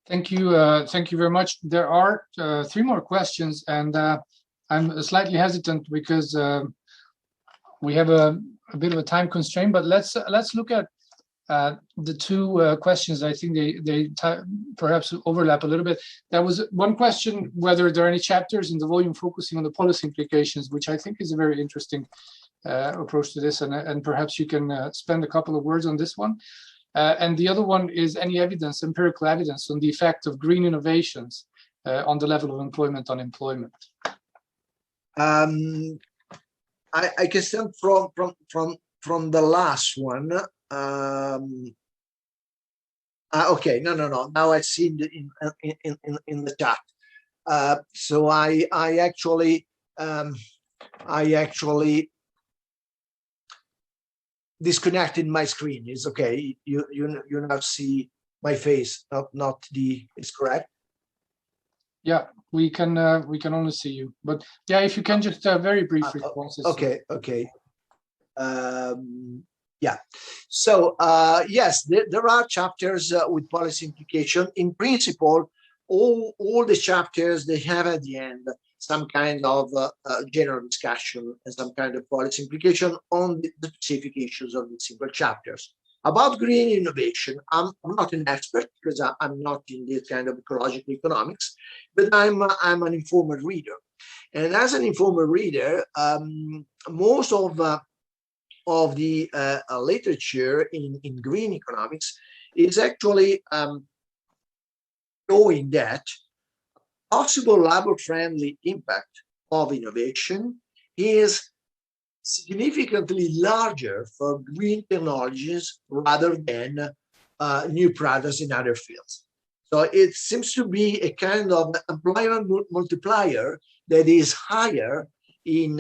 Thank you very much. There are 3 more questions, and I'm slightly hesitant because we have a bit of a time constraint. But let's look at the 2 questions. I think they perhaps overlap a little bit. There was one question whether there are any chapters in the volume focusing on the policy implications, which I think is a very interesting approach to this, and perhaps you can spend a couple of words on this one. And the other one is any evidence, empirical evidence, on the effect of green innovations on the level of employment, unemployment. I can start from the last one. Okay, no. Now I see in the chat. So I actually I actually disconnected my screen. It's okay. You now see my face, not the. It's correct. Yeah, we can only see you. But yeah, if you can just very brief responses. Okay. Yeah. So yes, there are chapters with policy implication. In principle, all the chapters, they have at the end some kind of general discussion and some kind of policy implication on the specific issues of the single chapters. About green innovation, I'm not an expert because I'm not in this kind of ecological economics, but I'm an informed reader. And as an informed reader, most of the literature in green economics is actually showing that possible labor-friendly impact of innovation is significantly larger for green technologies rather than new products in other fields. So it seems to be a kind of employment multiplier that is higher in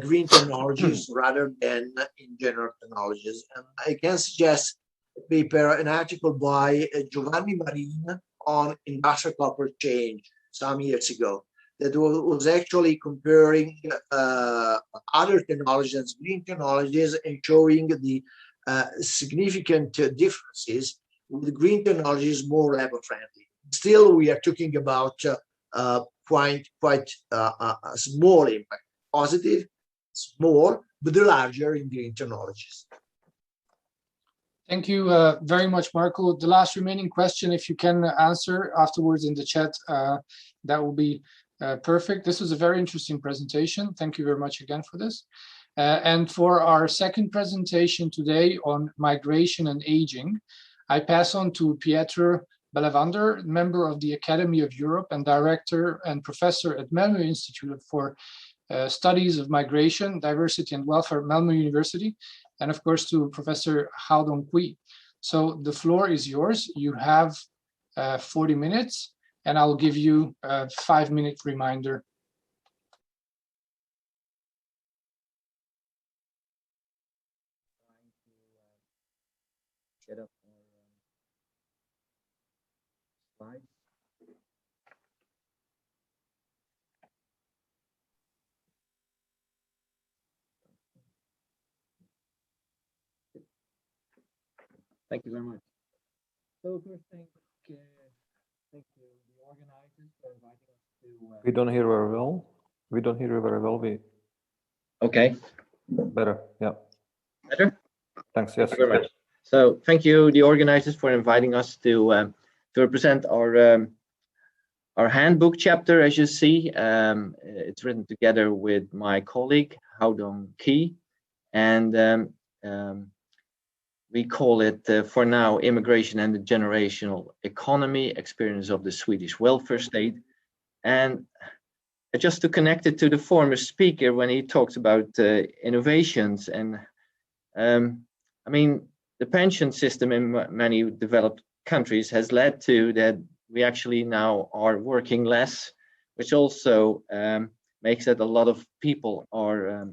green technologies rather than in general technologies. And I can suggest a paper, an article by Giovanni Marin on industrial corporate change some years ago that was actually comparing other technologies, green technologies, and showing the significant differences with green technologies more labor friendly. Still, we are talking about quite a small impact, positive, small, but larger in green technologies. Thank you very much, Marco. The last remaining question, if you can answer afterwards in the chat, that will be perfect. This was a very interesting presentation. Thank you very much again for this. And for our second presentation today on migration and aging, I pass on to Pietro Bellavander, member of the Academy of Europe and director and professor at Malmö Institute for Studies of Migration, Diversity and Welfare at Malmö University, and of course to Professor Hao-Dong Cui. So the floor is yours. You have 40 minutes, and I'll give you a 5-minute reminder. Get up our slide. Thank you very much. So first thing, thank you the organizers for inviting us to. We don't hear very well. We don't hear you very well. Okay. Better. Yeah. Better. Thanks. Yes. Thank you very much. So thank you the organizers for inviting us to represent our handbook chapter. As you see, it's written together with my colleague Hao-Dong Cui, and we call it, for now, Immigration and the Generational Economy, Experience of the Swedish Welfare State. And just to connect it to the former speaker when he talks about innovations, and I mean, the pension system in many developed countries has led to that we actually now are working less, which also makes it a lot of people are,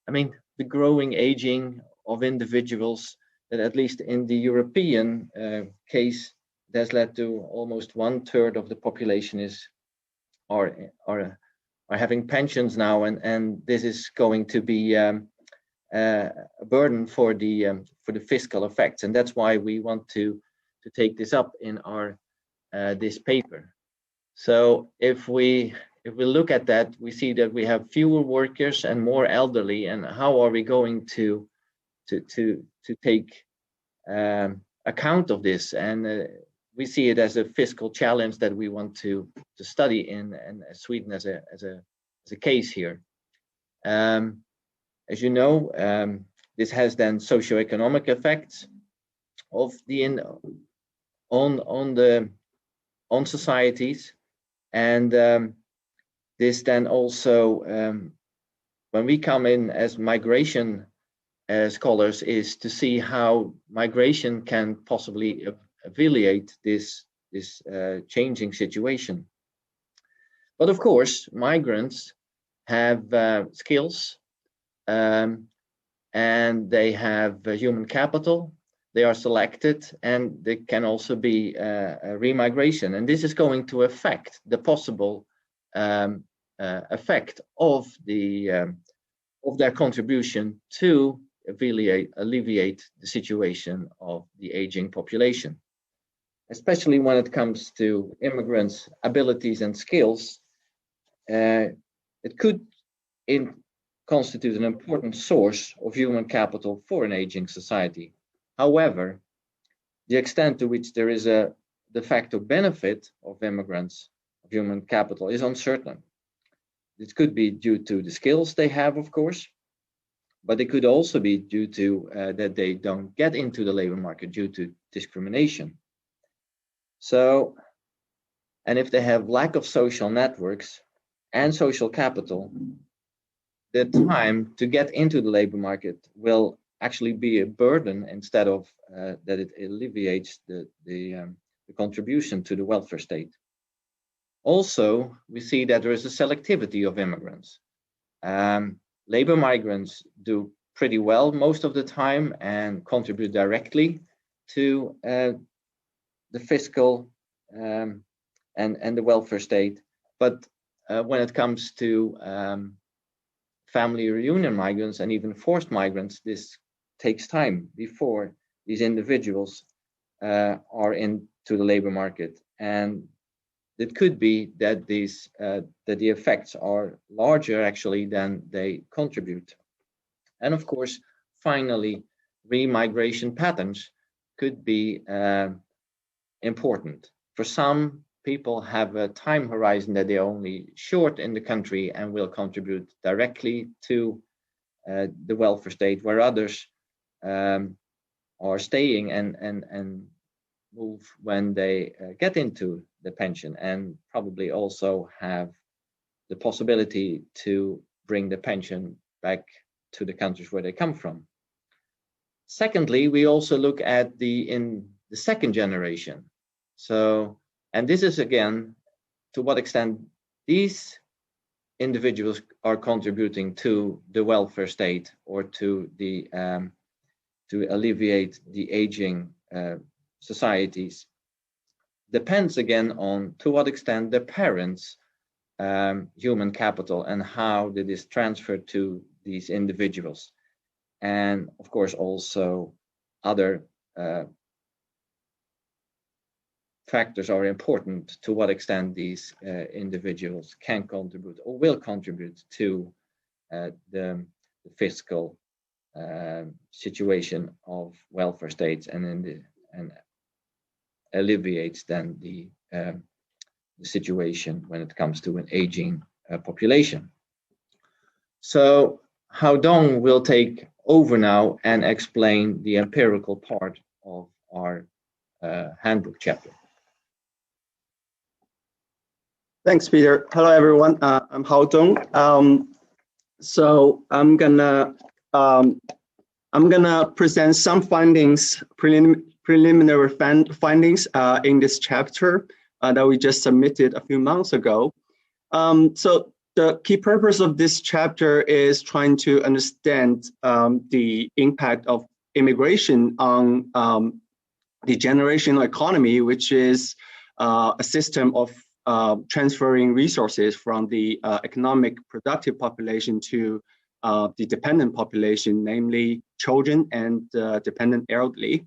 I mean, the growing aging of individuals, that at least in the European case, has led to almost 1/3 of the population are having pensions now, and this is going to be a burden for the fiscal effects, and that's why we want to take this up in our this paper. So if we look at that, we see that we have fewer workers and more elderly, and how are we going to take account of this? And we see it as a fiscal challenge that we want to study in Sweden as a case here. As you know, this has then socioeconomic effects of on societies, and this then also, when we come in as migration scholars, is to see how migration can possibly alleviate this changing situation. But of course, migrants have skills, and they have human capital. They are selected, and there can also be a remigration, and this is going to affect the possible effect of their contribution to alleviate the situation of the aging population, especially when it comes to immigrants' abilities and skills. It could constitute an important source of human capital for an aging society. However, the extent to which there is a de facto benefit of immigrants, of human capital, is uncertain. It could be due to the skills they have, of course, but it could also be due to that they don't get into the labor market due to discrimination. So, and if they have lack of social networks and social capital, the time to get into the labor market will actually be a burden instead of that it alleviates the contribution to the welfare state. Also, we see that there is a selectivity of immigrants. Labor migrants do pretty well most of the time and contribute directly to the fiscal and the welfare state. But when it comes to family reunion migrants and even forced migrants, this takes time before these individuals are into the labor market, and it could be that that the effects are larger actually than they contribute. And of course, finally, remigration patterns could be important. For some people have a time horizon that they're only short in the country and will contribute directly to the welfare state, where others are staying and move when they get into the pension, and probably also have the possibility to bring the pension back to the countries where they come from. Secondly, we also look at in the second generation. So, and this is again, to what extent these individuals are contributing to the welfare state or to the to alleviate the aging societies, depends again on to what extent the parents' human capital and how it is transferred to these individuals. And of course, also other factors are important, to what extent these individuals can contribute or will contribute to the fiscal situation of welfare states, and alleviates then the situation when it comes to an aging population. So Dong will take over now and explain the empirical part of our handbook chapter. Thanks, Peter. Hello, everyone. I'm Dong. So I'm gonna present some findings, preliminary findings in this chapter that we just submitted a few months ago. So the key purpose of this chapter is trying to understand the impact of immigration on the generational economy, which is a system of transferring resources from the economic productive population to the dependent population, namely children and dependent elderly.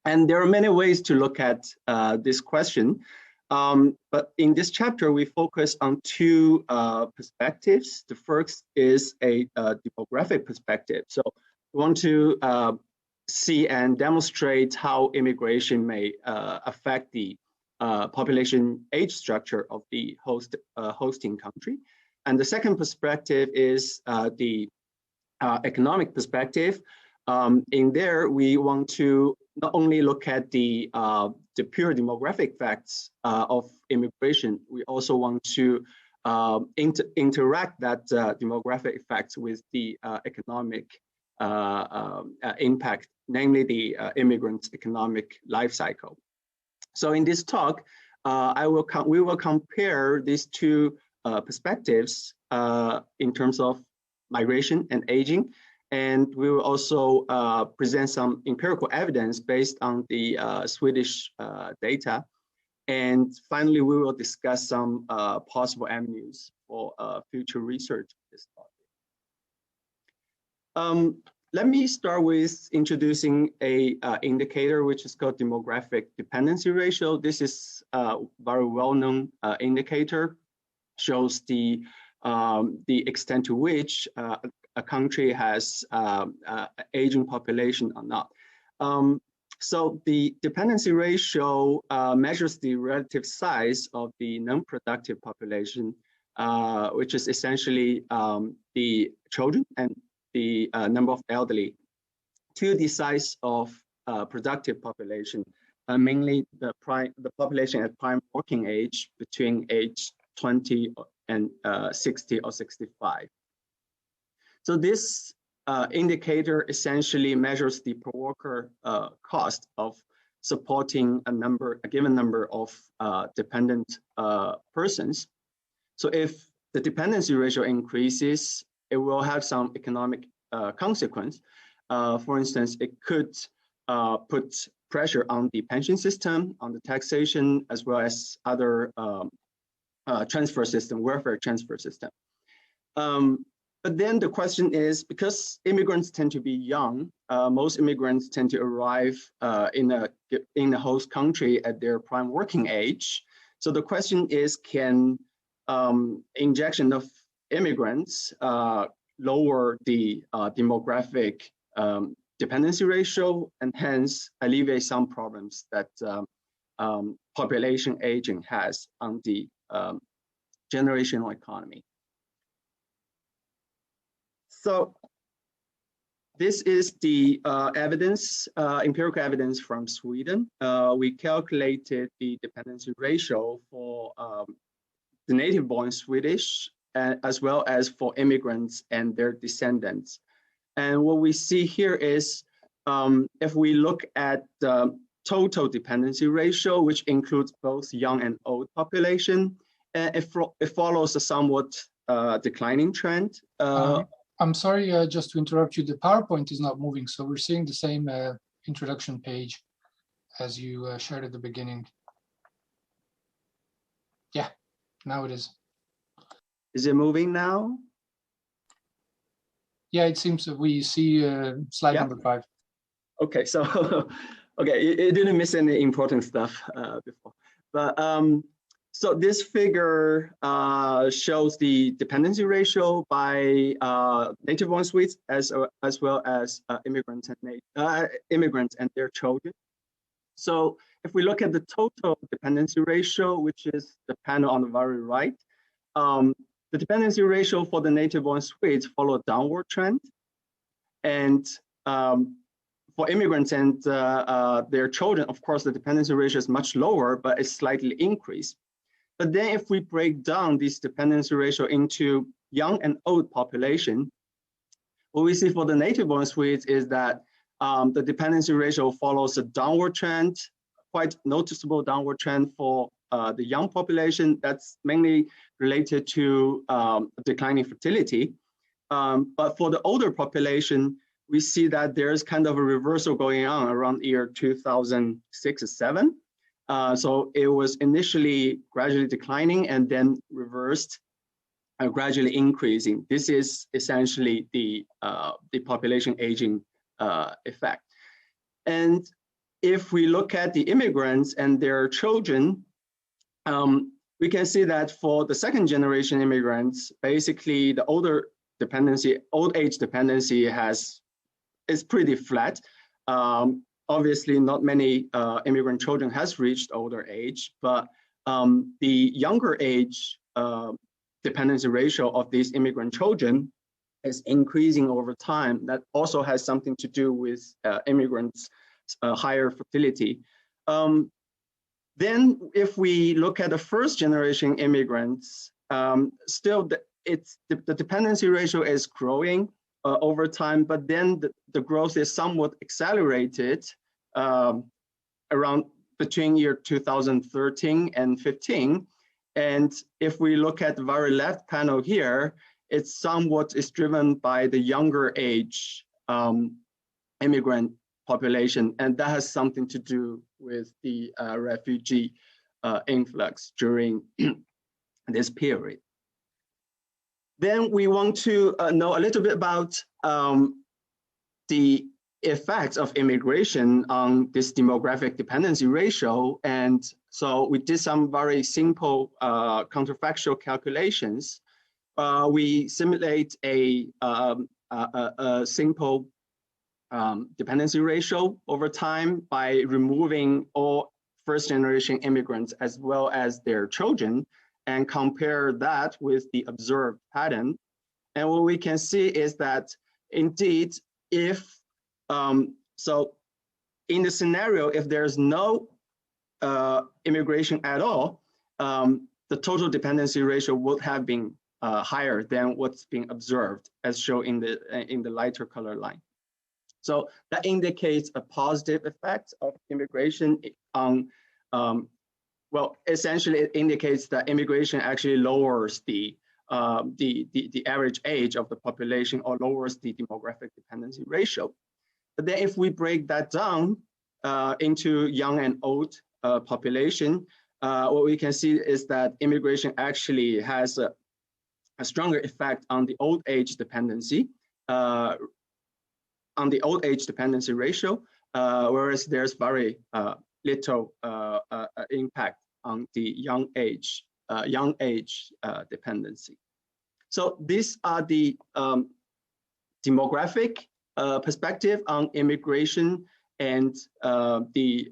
And there are many ways to look at this question. But in this chapter, we focus on two perspectives. The first is a demographic perspective. So we want to see and demonstrate how immigration may affect the population age structure of the hosting country. And the second perspective is the economic perspective. In there, we want to not only look at the pure demographic facts of immigration, we also want to interact that demographic effects with the economic impact, namely the immigrants' economic life cycle. So in this talk, we will compare these two perspectives in terms of migration and aging. And we will also present some empirical evidence based on the Swedish data. And finally, we will discuss some possible avenues for future research on this topic. Let me start with introducing a indicator which is called demographic dependency ratio. This is a very well-known indicator, shows the extent to which a country has aging population or not. So the dependency ratio measures the relative size of the non-productive population, which is essentially the children and the number of elderly, to the size of productive population, mainly the population at prime working age between age 20 and 60 or 65. So this indicator essentially measures the per worker cost of supporting a given number of dependent persons. So if the dependency ratio increases, it will have some economic consequence. For instance, it could put pressure on the pension system, on the taxation, as well as other transfer system, welfare transfer system. But then the question is, because immigrants tend to be young, most immigrants tend to arrive in the host country at their prime working age. So the question is, can injection of immigrants lower the demographic dependency ratio and hence alleviate some problems that population aging has on the generational economy? So this is the evidence, empirical evidence from Sweden. We calculated the dependency ratio for the native-born Swedish, as well as for immigrants and their descendants. And what we see here is, if we look at the total dependency ratio, which includes both young and old population, it follows a somewhat declining trend. I'm sorry, just to interrupt you, the PowerPoint is not moving, so we're seeing the same introduction page as you shared at the beginning. Yeah, now it is. Is it moving now? Yeah, it seems that we see slide number 5. Okay, so okay, it didn't miss any important stuff before, but so this figure shows the dependency ratio by native-born Swedes as well as immigrants and their children. So if we look at the total dependency ratio, which is the panel on the very right, the dependency ratio for the native-born Swedes follow a downward trend, and for immigrants and their children, of course, the dependency ratio is much lower, but it's slightly increased. But then if we break down this dependency ratio into young and old population, what we see for the native-born Swedes is that the dependency ratio follows a downward trend, quite noticeable downward trend for the young population. That's mainly related to declining fertility. But for the older population, we see that there's kind of a reversal going on around year 2006 or 7. So it was initially gradually declining and then reversed, gradually increasing. This is essentially the population aging effect. And if we look at the immigrants and their children, we can see that for the second generation immigrants, basically the old age dependency is pretty flat. Obviously, not many immigrant children has reached older age, but the younger age dependency ratio of these immigrant children is increasing over time. That also has something to do with immigrants' higher fertility. Then if we look at the first generation immigrants, still the dependency ratio is growing over time, but then the growth is somewhat accelerated around between year 2013 and 15. And if we look at the very left panel here, it's somewhat is driven by the younger age immigrant population, and that has something to do with the refugee influx during this period. Then we want to know a little bit about the effects of immigration on this demographic dependency ratio. And so we did some very simple counterfactual calculations. We simulate a simple dependency ratio over time by removing all first-generation immigrants as well as their children and compare that with the observed pattern. And what we can see is that indeed, if so in the scenario, if there's no immigration at all, the total dependency ratio would have been higher than what's being observed, as shown in the lighter color line. So that indicates a positive effect of immigration on, well, essentially it indicates that immigration actually lowers the average age of the population or lowers the demographic dependency ratio. But then if we break that down into young and old population, what we can see is that immigration actually has a stronger effect on the old age dependency, ratio, whereas there's very little impact on the young age dependency. So these are the demographic perspective on immigration and the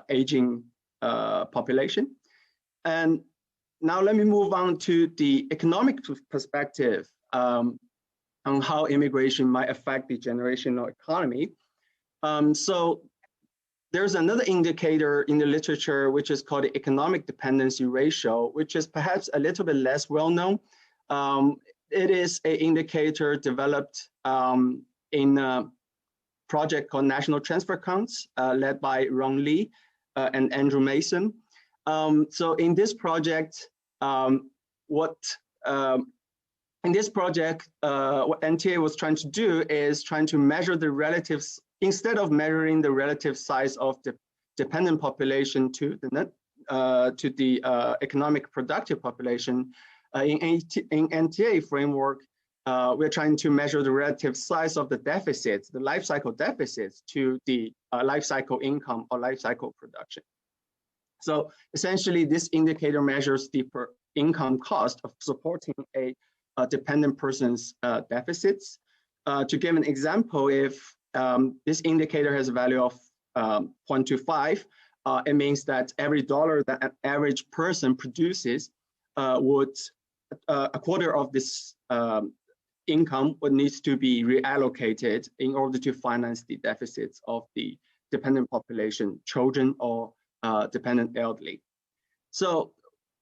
aging population. And now let me move on to the economic perspective on how immigration might affect the generational economy. So there's another indicator in the literature which is called the economic dependency ratio, which is perhaps a little bit less well known. It is an indicator developed in a project called National Transfer Accounts, led by Ron Lee and Andrew Mason. So in this project, what NTA was trying to do is trying to measure the relatives, instead of measuring the relative size of the dependent population to the economic productive population, in NTA framework, we're trying to measure the relative size of the deficits, the life cycle deficits to the life cycle income or life cycle production. So essentially, this indicator measures the per income cost of supporting a dependent person's deficits. To give an example, if this indicator has a value of 0.25, it means that every dollar that an average person produces would a quarter of this income would need to be reallocated in order to finance the deficits of the dependent population, children or dependent elderly. So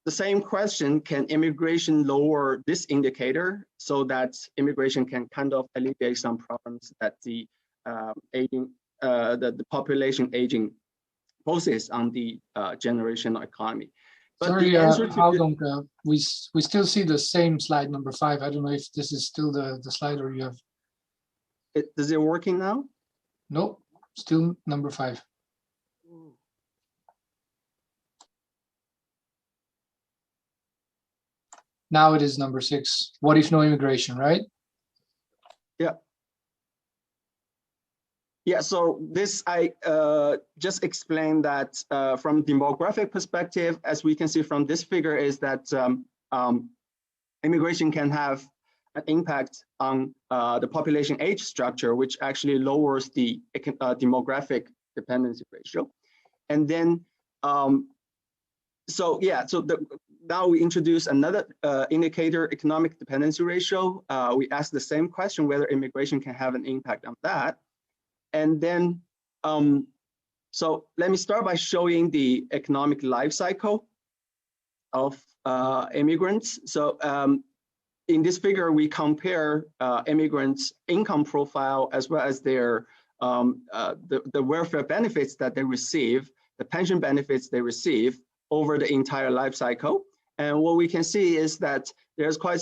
the same question, can immigration lower this indicator so that immigration can kind of alleviate some problems that the the population aging poses on the generational economy? But sorry, the answer to we still see the same slide number 5. I don't know if this is still the slide or you have. Is it working now? No, still number 5. Now it is number 6. What if no immigration, right? Yeah. Yeah, so this I just explained that from demographic perspective, as we can see from this figure, is that immigration can have an impact on the population age structure, which actually lowers the demographic dependency ratio. And then, so yeah, so now we introduce another indicator, economic dependency ratio. We ask the same question, whether immigration can have an impact on that. And then, so let me start by showing the economic life cycle of immigrants. So in this figure, we compare immigrants' income profile as well as their the welfare benefits that they receive, the pension benefits they receive over the entire life cycle. And what we can see is that there's quite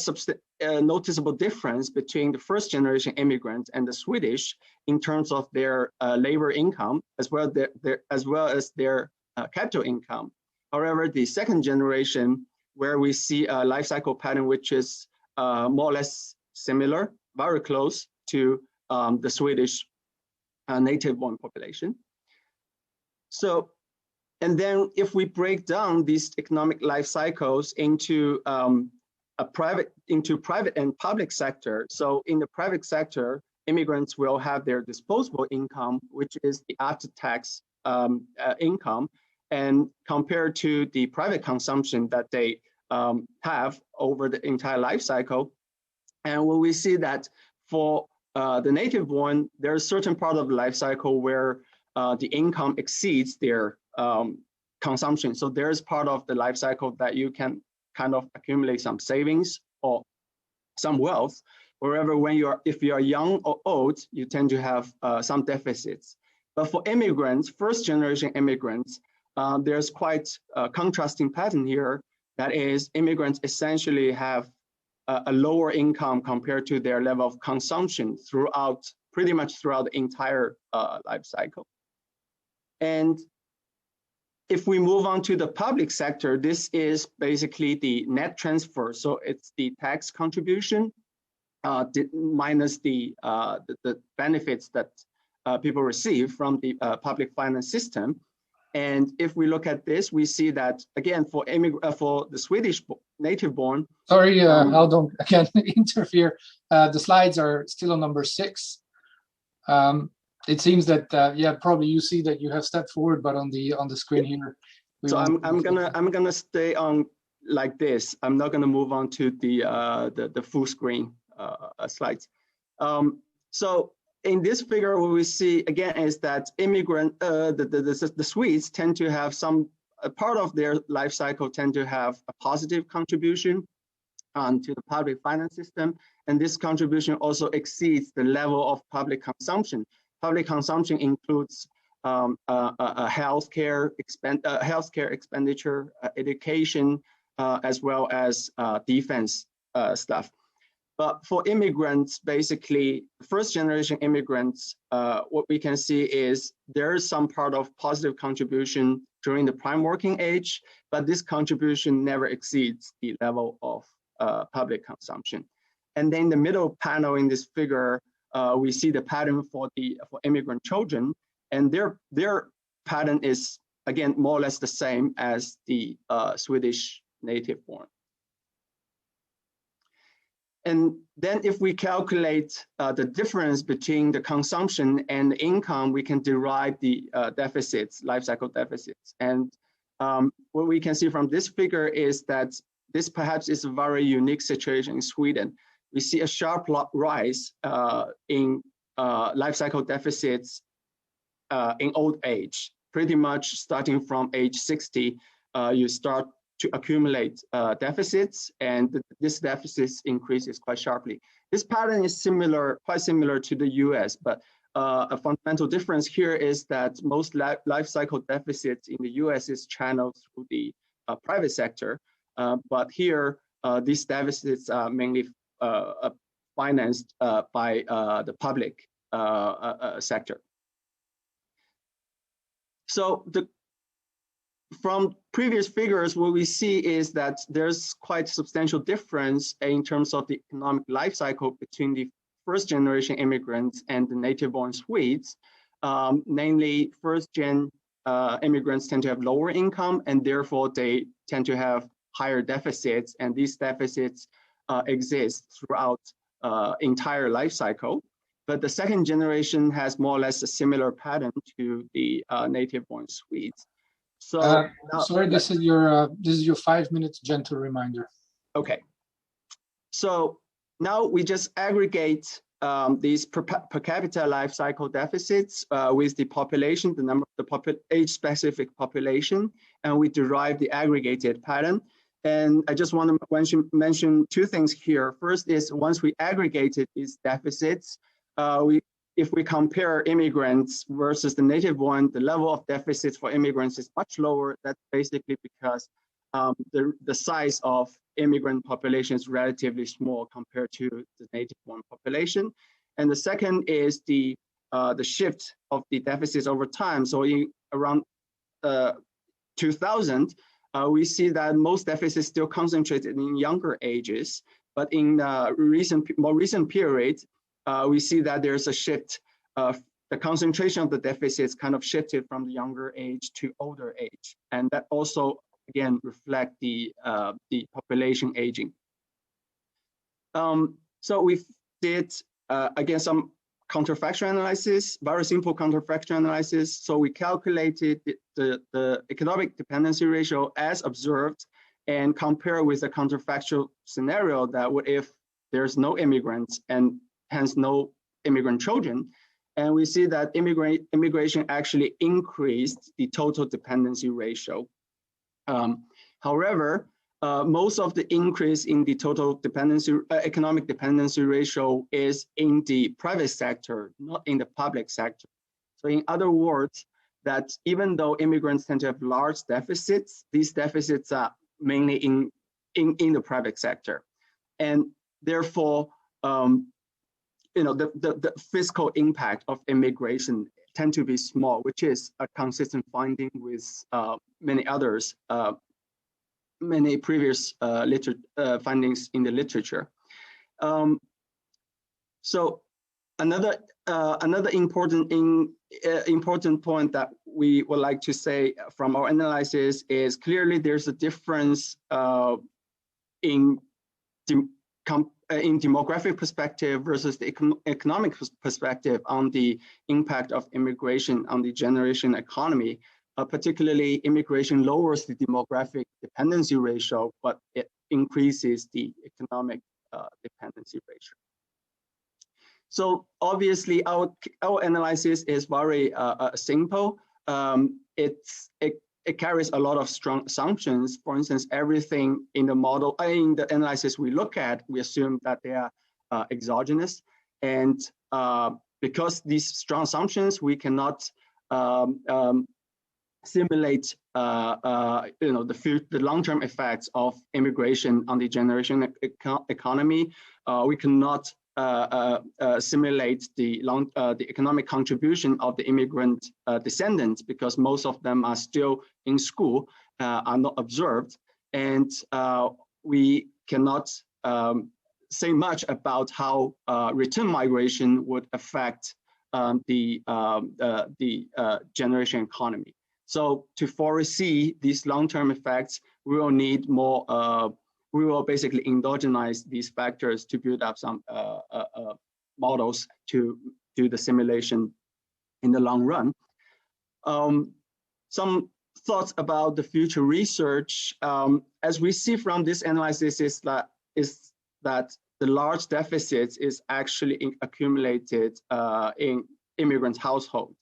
noticeable difference between the first generation immigrants and the Swedish in terms of their labor income, as well as their capital income. However, the second generation, where we see a life cycle pattern which is more or less similar, very close to the Swedish native-born population. So, and then if we break down these economic life cycles into private and public sector. So in the private sector, immigrants will have their disposable income, which is the after-tax income, and compared to the private consumption that they have over the entire life cycle. And when we see that for the native-born, there's a certain part of the life cycle where the income exceeds their consumption. So there's part of the life cycle that you can kind of accumulate some savings or some wealth. Wherever if you are young or old, you tend to have some deficits. But for immigrants, first generation immigrants, there's quite a contrasting pattern here. That is, immigrants essentially have a lower income compared to their level of consumption pretty much throughout the entire life cycle. And if we move on to the public sector, this is basically the net transfer. So it's the tax contribution minus the benefits that people receive from the public finance system. And if we look at this, we see that again for the Swedish native-born. Sorry, Aldon, I can't interfere. The slides are still on number 6. It seems that yeah, probably you see that you have stepped forward, but on the screen here. So I'm gonna stay on like this. I'm not gonna move on to the full screen slides. So in this figure, what we see again is that the Swedes tend to have a part of their life cycle tend to have a positive contribution to the public finance system, and this contribution also exceeds the level of public consumption. Public consumption includes healthcare expenditure, education, as well as defense stuff. But for immigrants, basically, first generation immigrants, what we can see is there is some part of positive contribution during the prime working age, but this contribution never exceeds the level of public consumption. And then the middle panel in this figure, we see the pattern for immigrant children, and their pattern is again more or less the same as the Swedish native-born. And then if we calculate the difference between the consumption and the income, we can derive the deficits, life cycle deficits. And what we can see from this figure is that this perhaps is a very unique situation in Sweden. We see a sharp rise in life cycle deficits in old age. Pretty much starting from age 60, you start to accumulate deficits, and this deficits increases quite sharply. This pattern is quite similar to the US, but a fundamental difference here is that most life cycle deficits in the US is channeled through the private sector, but here these deficits are mainly financed by the public sector. So from previous figures, what we see is that there's quite substantial difference in terms of the economic life cycle between the first generation immigrants and the native-born Swedes. Namely, first-gen immigrants tend to have lower income, and therefore they tend to have higher deficits, and these deficits exist throughout entire life cycle. But the second generation has more or less a similar pattern to the native-born Swedes. So sorry, this is your 5 minutes gentle reminder. Okay. So now we just aggregate these per capita life cycle deficits with the population, the number of the age-specific population, and we derive the aggregated pattern. And I just want to mention two things here. First is once we aggregated these deficits, if we compare immigrants versus the native-born, the level of deficits for immigrants is much lower. That's basically because the size of immigrant population is relatively small compared to the native-born population. And the second is the shift of the deficits over time. So in around 2000, we see that most deficits still concentrated in younger ages, but in more recent periods, we see that there's a shift. The concentration of the deficits kind of shifted from the younger age to older age, and that also again reflect the population aging. So we did again some counterfactual analysis, very simple counterfactual analysis. So we calculated the economic dependency ratio as observed and compare with the counterfactual scenario that what if there's no immigrants and hence no immigrant children. And we see that immigration actually increased the total dependency ratio. However, most of the increase in the total dependency, economic dependency ratio is in the private sector, not in the public sector. So in other words, that even though immigrants tend to have large deficits, these deficits are mainly in the private sector. And therefore, the fiscal impact of immigration tend to be small, which is a consistent finding with many others, many previous findings in the literature. So another important point that we would like to say from our analysis is clearly there's a difference in demographic perspective versus the economic perspective on the impact of immigration on the generation economy. Particularly, immigration lowers the demographic dependency ratio, but it increases the economic dependency ratio. So obviously, our analysis is very simple. It carries a lot of strong assumptions. For instance, everything in the model, in the analysis we look at, we assume that they are exogenous. And because these strong assumptions, we cannot simulate the long-term effects of immigration on the generation economy. We cannot simulate the economic contribution of the immigrant descendants because most of them are still in school, are not observed, and we cannot say much about how return migration would affect the generation economy. So to foresee these long-term effects, we will need more. We will basically endogenize these factors to build up some models to do the simulation in the long run. Some thoughts about the future research. As we see from this analysis is that the large deficits is actually accumulated in immigrant households.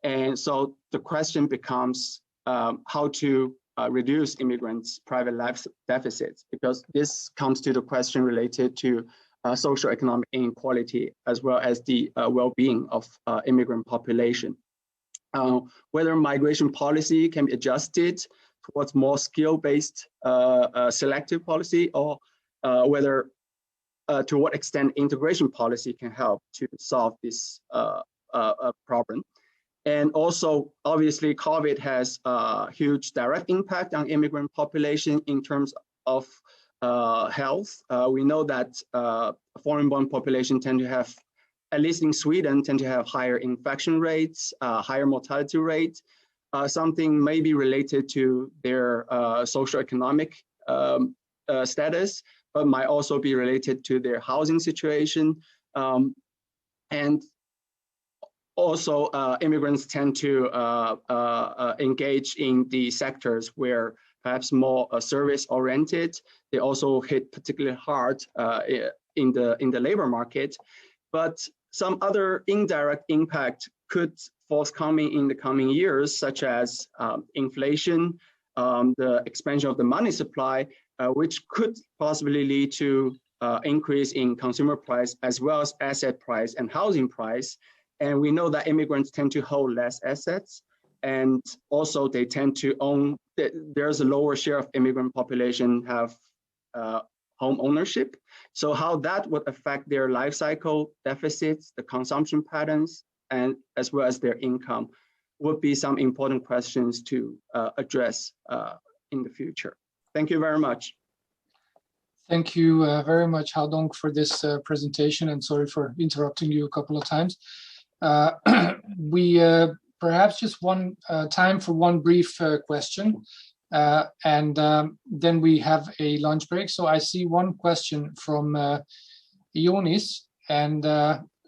And so the question becomes how to reduce immigrants' private life deficits, because this comes to the question related to socioeconomic inequality as well as the well-being of immigrant population. Whether migration policy can be adjusted towards more skill-based selective policy, or whether to what extent integration policy can help to solve this problem. And also, obviously, COVID has a huge direct impact on immigrant population in terms of health. We know that foreign-born population tend to have, at least in Sweden, tend to have higher infection rates, higher mortality rate. Something may be related to their socioeconomic status, but might also be related to their housing situation. And also, immigrants tend to engage in the sectors where perhaps more service-oriented. They also hit particularly hard in the labor market. But some other indirect impact could forthcoming in the coming years, such as inflation, the expansion of the money supply, which could possibly lead to increase in consumer price as well as asset price and housing price. And we know that immigrants tend to hold less assets. and also they tend to own, there's a lower share of immigrant population have home ownership. So how that would affect their life cycle deficits, the consumption patterns, and as well as their income would be some important questions to address in the future. Thank you very much. Thank you very much, Hao Dong, for this presentation, and sorry for interrupting you a couple of times. We perhaps just one time for one brief question, and then we have a lunch break. So I see one question from Ionis, and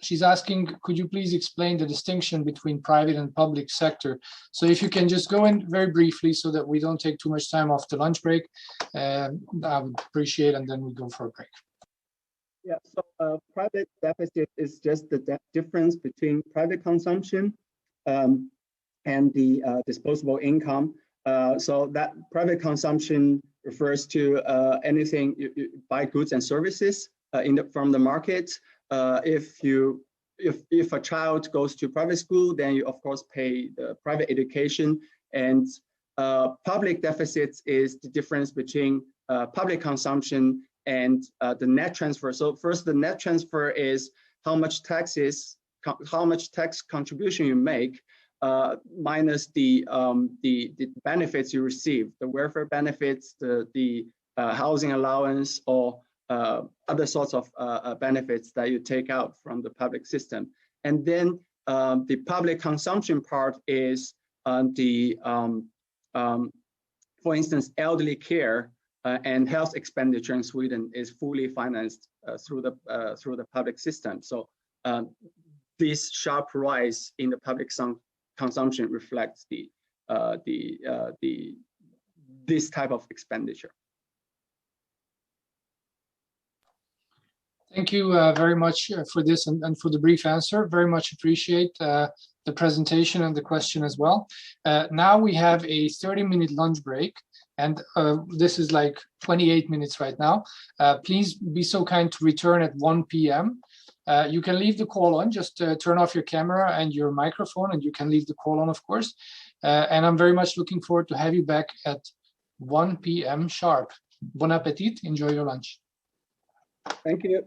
she's asking, could you please explain the distinction between private and public sector? So if you can just go in very briefly so that we don't take too much time off the lunch break, I would appreciate, and then we go for a break. Yeah, so private deficit is just the difference between private consumption and the disposable income. So that private consumption refers to anything you buy goods and services from the market. If a child goes to private school, then you of course pay the private education, and public deficits is the difference between public consumption and the net transfer. So first, the net transfer is how much tax contribution you make minus the benefits you receive, the welfare benefits, the housing allowance, or other sorts of benefits that you take out from the public system. And then the public consumption part is for instance, elderly care and health expenditure in Sweden is fully financed through the public system. So this sharp rise in the public consumption reflects this type of expenditure. Thank you very much for this and for the brief answer. Very much appreciate the presentation and the question as well. Now we have a 30-minute lunch break, and this is like 28 minutes right now. Please be so kind to return at 1 p.m. You can leave the call on, just turn off your camera and your microphone, and you can leave the call on, of course. And I'm very much looking forward to have you back at 1 p.m. sharp. Bon appetit, enjoy your lunch. Thank you.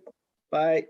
Bye.